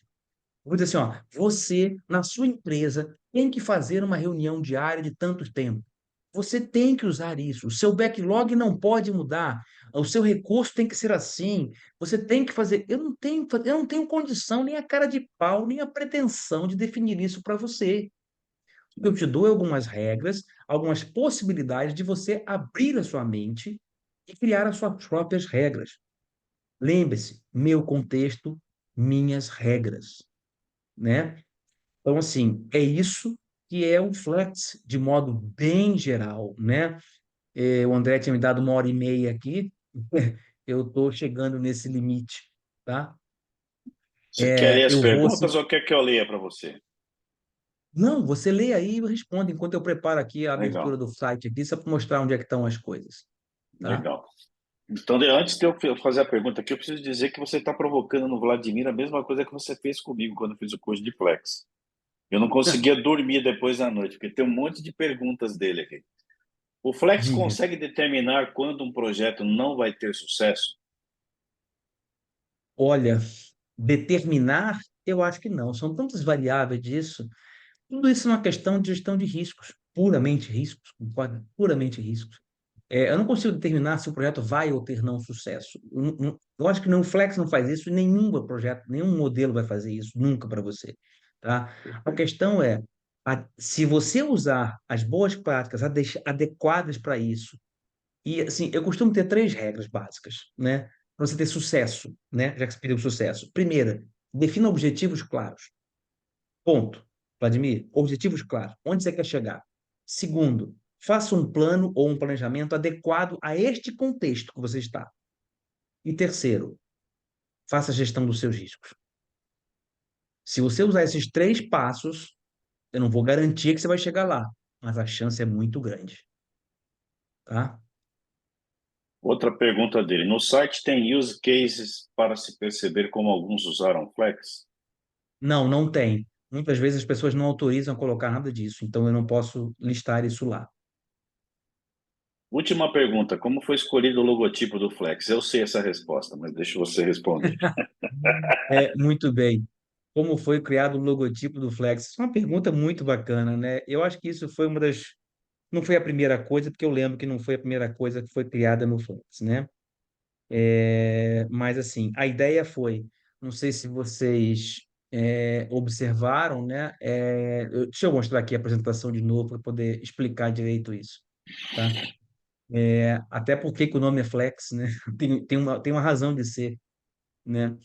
vou dizer assim, ó, você, na sua empresa, tem que fazer uma reunião diária de tanto tempo. Você tem que usar isso. O seu backlog não pode mudar. O seu recurso tem que ser assim. Você tem que fazer. Eu não tenho condição, nem a cara de pau, nem a pretensão de definir isso para você. O que eu te dou é algumas regras, algumas possibilidades de você abrir a sua mente e criar as suas próprias regras. Lembre-se, meu contexto, minhas regras, né? Então, assim, é isso que é o Flex de modo bem geral, né? O André tinha me dado 1 hora e meia aqui, eu estou chegando nesse limite, tá? Você quer ler as Eu vou. perguntas ou quer que eu leia para você? Não, você lê aí e responde enquanto eu preparo aqui a abertura Legal, do site aqui, só para mostrar onde é que estão as coisas, tá? legal. Então, antes de eu fazer a pergunta aqui, eu preciso dizer que você está provocando no Vladimir a mesma coisa que você fez comigo quando eu fiz o curso de Flex. Eu não conseguia dormir depois da noite, porque tem um monte de perguntas dele aqui. O Flex Diga. consegue determinar quando um projeto não vai ter sucesso? Olha, determinar, eu acho que não. São tantas variáveis disso. Tudo isso é uma questão de gestão de riscos, puramente riscos, concorda? Puramente riscos. Eu não consigo determinar se o projeto vai ou ter não sucesso. Eu acho que não, o Flex não faz isso, e nenhum projeto, nenhum modelo vai fazer isso nunca para você, tá? A questão é, se você usar as boas práticas adequadas para isso, e assim, eu costumo ter 3 regras básicas, né? Para você ter sucesso, né? Já que você pediu sucesso. Primeira, defina objetivos claros. Ponto. Vladimir, objetivos claros. Onde você quer chegar? Segundo, faça um plano ou um planejamento adequado a este contexto que você está. E terceiro, faça a gestão dos seus riscos. Se você usar esses 3 passos, eu não vou garantir que você vai chegar lá, mas a chance é muito grande, tá? Outra pergunta dele. No site tem use cases para se perceber como alguns usaram Flex? Não, não tem. Muitas vezes as pessoas não autorizam a colocar nada disso, então eu não posso listar isso lá. Última pergunta. Como foi escolhido o logotipo do Flex? Eu sei essa resposta, mas deixa você responder. Muito bem. Como foi criado o logotipo do Flex? Isso é uma pergunta muito bacana, né? Eu acho que isso foi uma das. Não foi a primeira coisa, porque eu lembro que não foi a primeira coisa que foi criada no Flex, né? Mas, assim, a ideia foi. Não sei se vocês observaram, né? Deixa eu mostrar aqui a apresentação de novo para poder explicar direito isso, tá? Até porque que o nome é Flex, né? Tem uma razão de ser, né?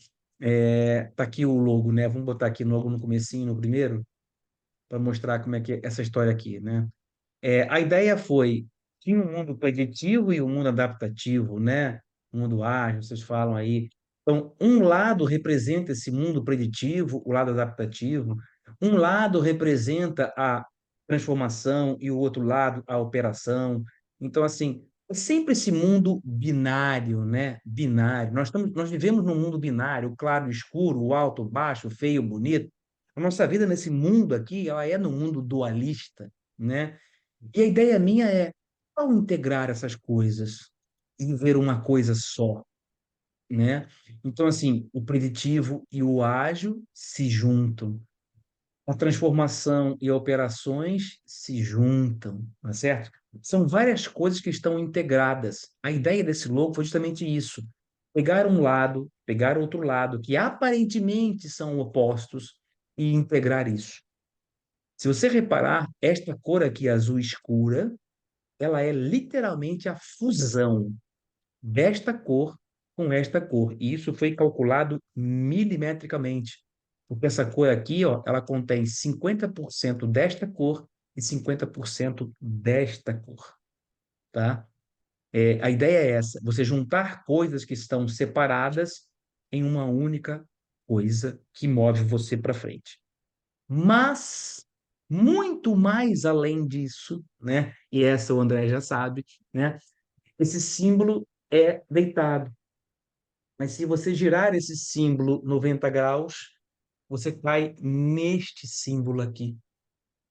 Tá aqui o logo, né? Vamos botar aqui logo no comecinho, no primeiro, para mostrar como é que é essa história aqui, né? A ideia foi, tinha um mundo preditivo e um mundo adaptativo, né? Um mundo ágil, vocês falam aí. Então, um lado representa esse mundo preditivo, o lado adaptativo. Um lado representa a transformação e o outro lado a operação. Então, assim, é sempre esse mundo binário, né? Binário. Nós vivemos num mundo binário, o claro e o escuro, o alto, o baixo, o feio, o bonito. A nossa vida nesse mundo aqui, ela é no mundo dualista, né? E a ideia minha é, ao integrar essas coisas e ver uma coisa só, né? Então, assim, o preditivo e o ágil se juntam, a transformação e operações se juntam, tá certo? São várias coisas que estão integradas. A ideia desse logo foi justamente isso: pegar um lado, pegar outro lado, que aparentemente são opostos, e integrar isso. Se você reparar, esta cor aqui, azul escura, ela é literalmente a fusão desta cor com esta cor. E isso foi calculado milimetricamente. Porque essa cor aqui, ó, ela contém 50% desta cor e 50% desta cor, tá? A ideia é essa, você juntar coisas que estão separadas em uma única coisa que move você para frente. Mas, muito mais além disso, né? E essa o André já sabe, né? Esse símbolo é deitado. Mas se você girar esse símbolo 90 graus, você cai neste símbolo aqui,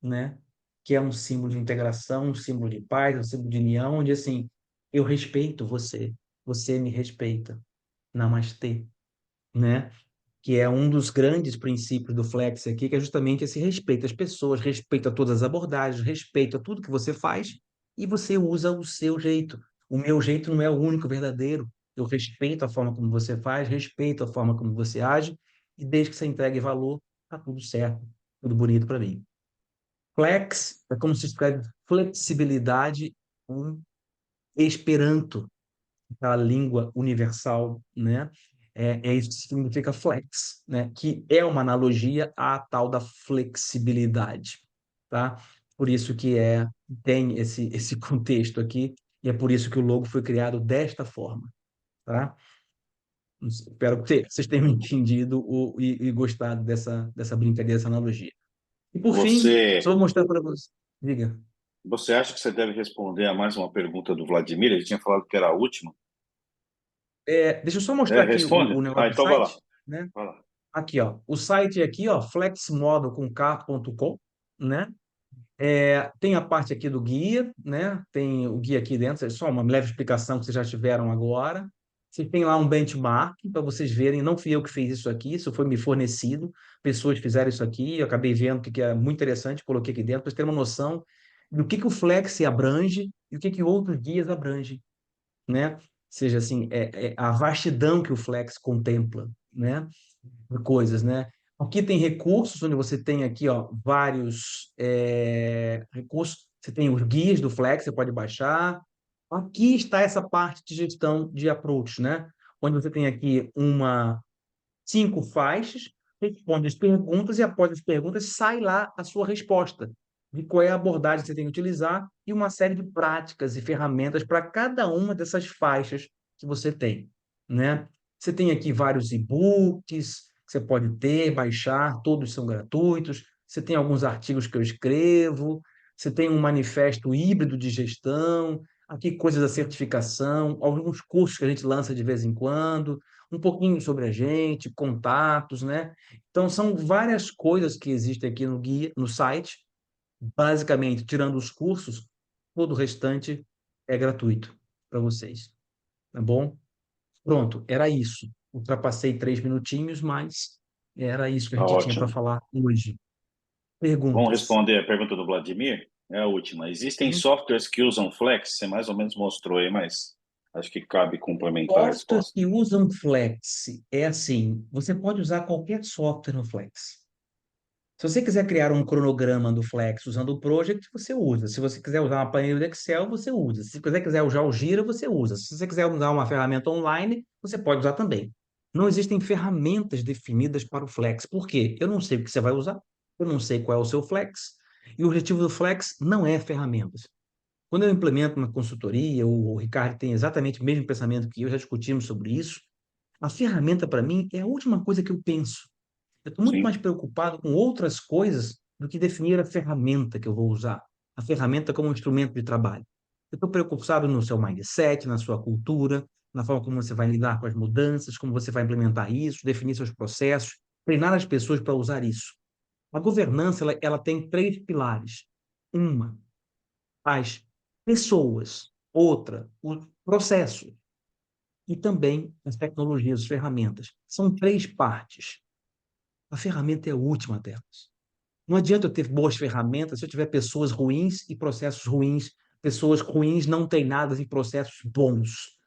né? Que é um símbolo de integração, um símbolo de paz, um símbolo de união, onde assim, eu respeito você, você me respeita. Namastê, né? Que é um dos grandes princípios do Flex aqui, que é justamente esse respeito às pessoas, respeito a todas as abordagens, respeito a tudo que você faz e você usa o seu jeito. O meu jeito não é o único verdadeiro. Eu respeito a forma como você faz, respeito a forma como você age e desde que você entregue valor, tá tudo certo, tudo bonito para mim. Flex é como se escreve flexibilidade em Esperanto, a língua universal, né? É isso que significa flex, né? Que é uma analogia à tal da flexibilidade, tá? Por isso que tem esse contexto aqui, e é por isso que o logo foi criado desta forma, tá? Espero que vocês tenham entendido e gostado dessa brincadeira, dessa analogia. E por fim, só Você, vou mostrar para você. Diga. você acha que você deve responder a mais uma pergunta do Vladimir? Ele tinha falado que era a última. Deixa eu só mostrar aqui o Responde? Ah, negócio do então vai lá. site, né? Vai lá. Aqui, ó, o site aqui, ó, flexmodel.com, né? Tem a parte aqui do guia, né? Tem o guia aqui dentro, é só uma leve explicação que vocês já tiveram agora. Vocês têm lá um benchmark para vocês verem, não fui eu que fiz isso aqui, isso foi me fornecido, pessoas fizeram isso aqui, eu acabei vendo o que é muito interessante, coloquei aqui dentro para vocês terem uma noção do que o Flex abrange e o que outros guias abrangem, né? Ou seja, assim, é a vastidão que o Flex contempla, né? De coisas, né? Aqui tem recursos, onde você tem aqui, ó, vários recursos. Você tem os guias do Flex, você pode baixar. Aqui está essa parte de gestão de approach, né? Onde você tem aqui 5 faixas, responde as perguntas e após as perguntas sai lá a sua resposta de qual é a abordagem que você tem que utilizar e uma série de práticas e ferramentas para cada uma dessas faixas que você tem, né? Você tem aqui vários e-books que você pode ter, baixar, todos são gratuitos. Você tem alguns artigos que eu escrevo, você tem um manifesto híbrido de gestão, aqui coisas da certificação, alguns cursos que a gente lança de vez em quando, um pouquinho sobre a gente, contatos, né? Então, são várias coisas que existem aqui no guia, no site. Basicamente, tirando os cursos, todo o restante é gratuito para vocês, tá bom? Pronto, era isso. Ultrapassei 3 minutinhos, mas era isso que a Tá gente tinha para ótimo. falar hoje. Vamos Perguntas? responder a pergunta do Vladimir? É a última. Existem Uhum. softwares que usam Flex? Você mais ou menos mostrou aí, mas acho que cabe complementar a Softwares resposta. que usam Flex é assim, você pode usar qualquer software no Flex. Se você quiser criar um cronograma do Flex usando o Project, você usa. Se você quiser usar uma planilha do Excel, você usa. Se você quiser usar o Gira, você usa. Se você quiser usar uma ferramenta online, você pode usar também. Não existem ferramentas definidas para o Flex. Por quê? Eu não sei o que você vai usar, eu não sei qual é o seu Flex, e o objetivo do Flex não é ferramentas. Quando eu implemento uma consultoria, o Ricardo tem exatamente o mesmo pensamento que eu, já discutimos sobre isso, a ferramenta para mim é a última coisa que eu penso. Eu estou muito mais Sim, preocupado com outras coisas do que definir a ferramenta que eu vou usar, a ferramenta como um instrumento de trabalho. Eu estou preocupado no seu mindset, na sua cultura, na forma como você vai lidar com as mudanças, como você vai implementar isso, definir seus processos, treinar as pessoas para usar isso. A governança, ela tem 3 pilares. Uma, as pessoas. Outra, o processo. E também as tecnologias, as ferramentas. São 3 partes. A ferramenta é a última delas. Não adianta eu ter boas ferramentas se eu tiver pessoas ruins e processos ruins. Pessoas ruins não treinadas em processos bons.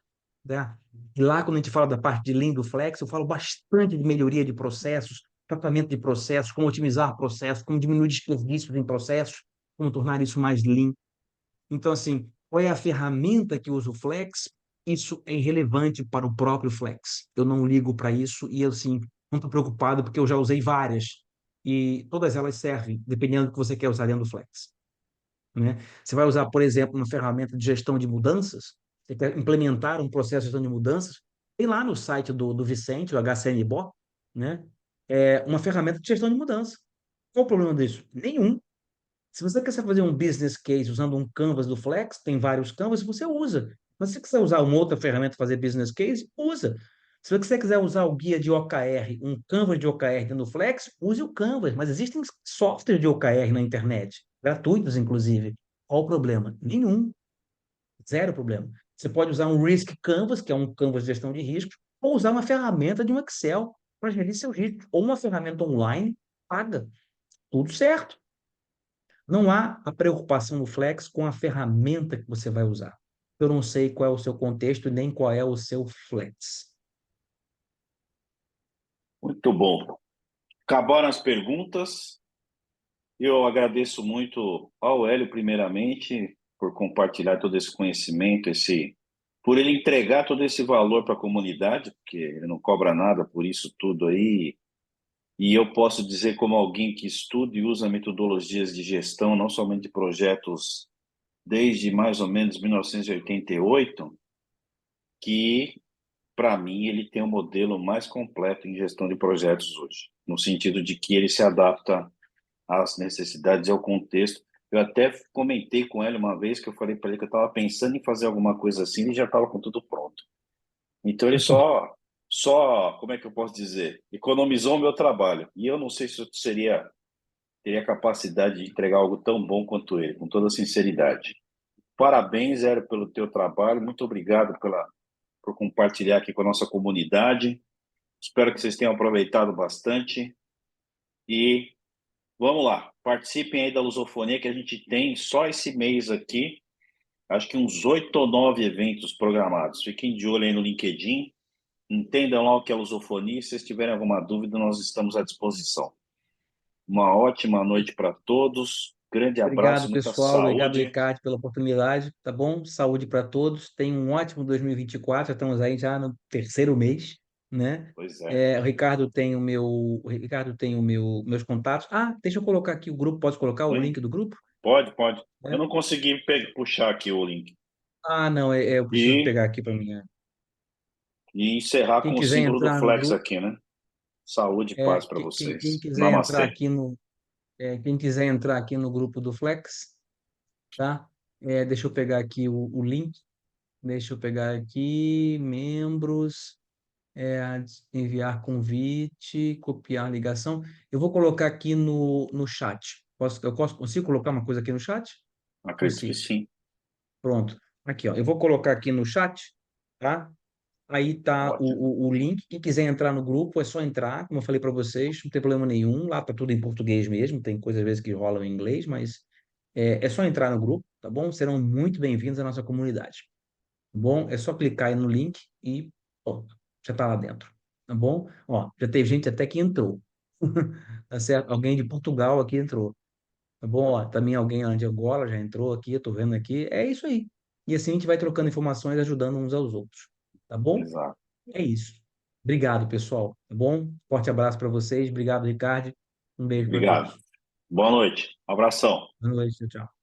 Né? E lá, quando a gente fala da parte de Lean do Flex, eu falo bastante de melhoria de processos, tratamento de processos, como otimizar processos, como diminuir desperdícios em processos, como tornar isso mais Lean. Então, assim, qual é a ferramenta que usa o Flex? Isso é irrelevante para o próprio Flex. Eu não ligo para isso e, assim, não estou preocupado porque eu já usei várias e todas elas servem, dependendo do que você quer usar dentro do Flex, né? Você vai usar, por exemplo, uma ferramenta de gestão de mudanças, você quer implementar um processo de gestão de mudanças, tem lá no site do Vicente, o HCNBO, né? Uma ferramenta de gestão de mudança. Qual o problema disso? Nenhum. Se você quiser fazer um business case usando um Canvas do Flex, tem vários Canvas, você usa. Mas se você quiser usar uma outra ferramenta para fazer business case, usa. Se você quiser usar o guia de OKR, um Canvas de OKR no Flex, use o Canvas, mas existem softwares de OKR na internet, gratuitos, inclusive. Qual o problema? Nenhum. Zero problema. Você pode usar um Risk Canvas, que é um canvas de gestão de riscos, ou usar uma ferramenta de um Excel para gerir seus riscos, ou uma ferramenta online paga. Tudo certo. Não há a preocupação no Flex com a ferramenta que você vai usar. Eu não sei qual é o seu contexto e nem qual é o seu Flex. Muito bom. Acabaram as perguntas. Eu agradeço muito ao Hélio, primeiramente, por compartilhar todo esse conhecimento, por ele entregar todo esse valor para a comunidade, porque ele não cobra nada por isso tudo aí. E eu posso dizer, como alguém que estuda e usa metodologias de gestão, não somente de projetos, desde mais ou menos 1988, que, para mim, ele tem o modelo mais completo em gestão de projetos hoje, no sentido de que ele se adapta às necessidades e ao contexto. Eu até comentei com ele uma vez que eu falei para ele que eu estava pensando em fazer alguma coisa assim e já estava com tudo pronto. Então ele como é que eu posso dizer? Economizou o meu trabalho. E eu não sei se eu teria capacidade de entregar algo tão bom quanto ele, com toda sinceridade. Parabéns, Hélio, pelo teu trabalho. Muito obrigado por compartilhar aqui com a nossa comunidade. Espero que vocês tenham aproveitado bastante. E vamos lá, participem aí da Lusofonia, que a gente tem só esse mês aqui, acho que uns 8 ou 9 eventos programados. Fiquem de olho aí no LinkedIn, entendam lá o que é Lusofonia, e se vocês tiverem alguma dúvida, nós estamos à disposição. Uma ótima noite para todos, grande Obrigado, abraço, muita pessoal. Obrigado, saúde. Ricardo, pela oportunidade, tá bom? Saúde para todos. Tenham um ótimo 2024. Estamos aí já no terceiro mês, né? Pois é. O Ricardo tem meus contatos. Ah, deixa eu colocar aqui o grupo. Posso colocar o Oi? link do grupo? Pode, pode. Eu Né? não consegui puxar aqui o link. Ah, não, eu preciso E, pegar aqui para mim. e encerrar Quem com o quiser símbolo do entrar no Flex grupo, aqui, né? Saúde e paz para quem vocês. quiser entrar Namastê. aqui quem quiser entrar aqui no grupo do Flex, tá? Deixa eu pegar aqui o link. Deixa eu pegar aqui, membros, enviar convite, copiar ligação. Eu vou colocar aqui no chat. Consigo colocar uma coisa aqui no chat? Acredito que Consigo. sim. Pronto. Aqui, ó. Eu vou colocar aqui no chat, tá? Aí tá Ótimo. o link. Quem quiser entrar no grupo, é só entrar, como eu falei para vocês, não tem problema nenhum. Lá tá tudo em português mesmo, tem coisas às vezes que rolam em inglês, mas é só entrar no grupo, tá bom? Serão muito bem-vindos à nossa comunidade. Tá bom? É só clicar aí no link e ó, já está lá dentro. Tá bom? Ó, já teve gente até que entrou. Tá certo? Alguém de Portugal aqui entrou. Tá bom? Ó, também alguém lá de Angola já entrou aqui, eu tô vendo aqui. É isso aí. E assim a gente vai trocando informações, ajudando uns aos outros. Tá bom? Exato. É isso. Obrigado, pessoal. Tá bom? Forte abraço para vocês. Obrigado, Ricardo. Um beijo para Obrigado. todos. Boa noite. Abração. Boa noite. Tchau, tchau.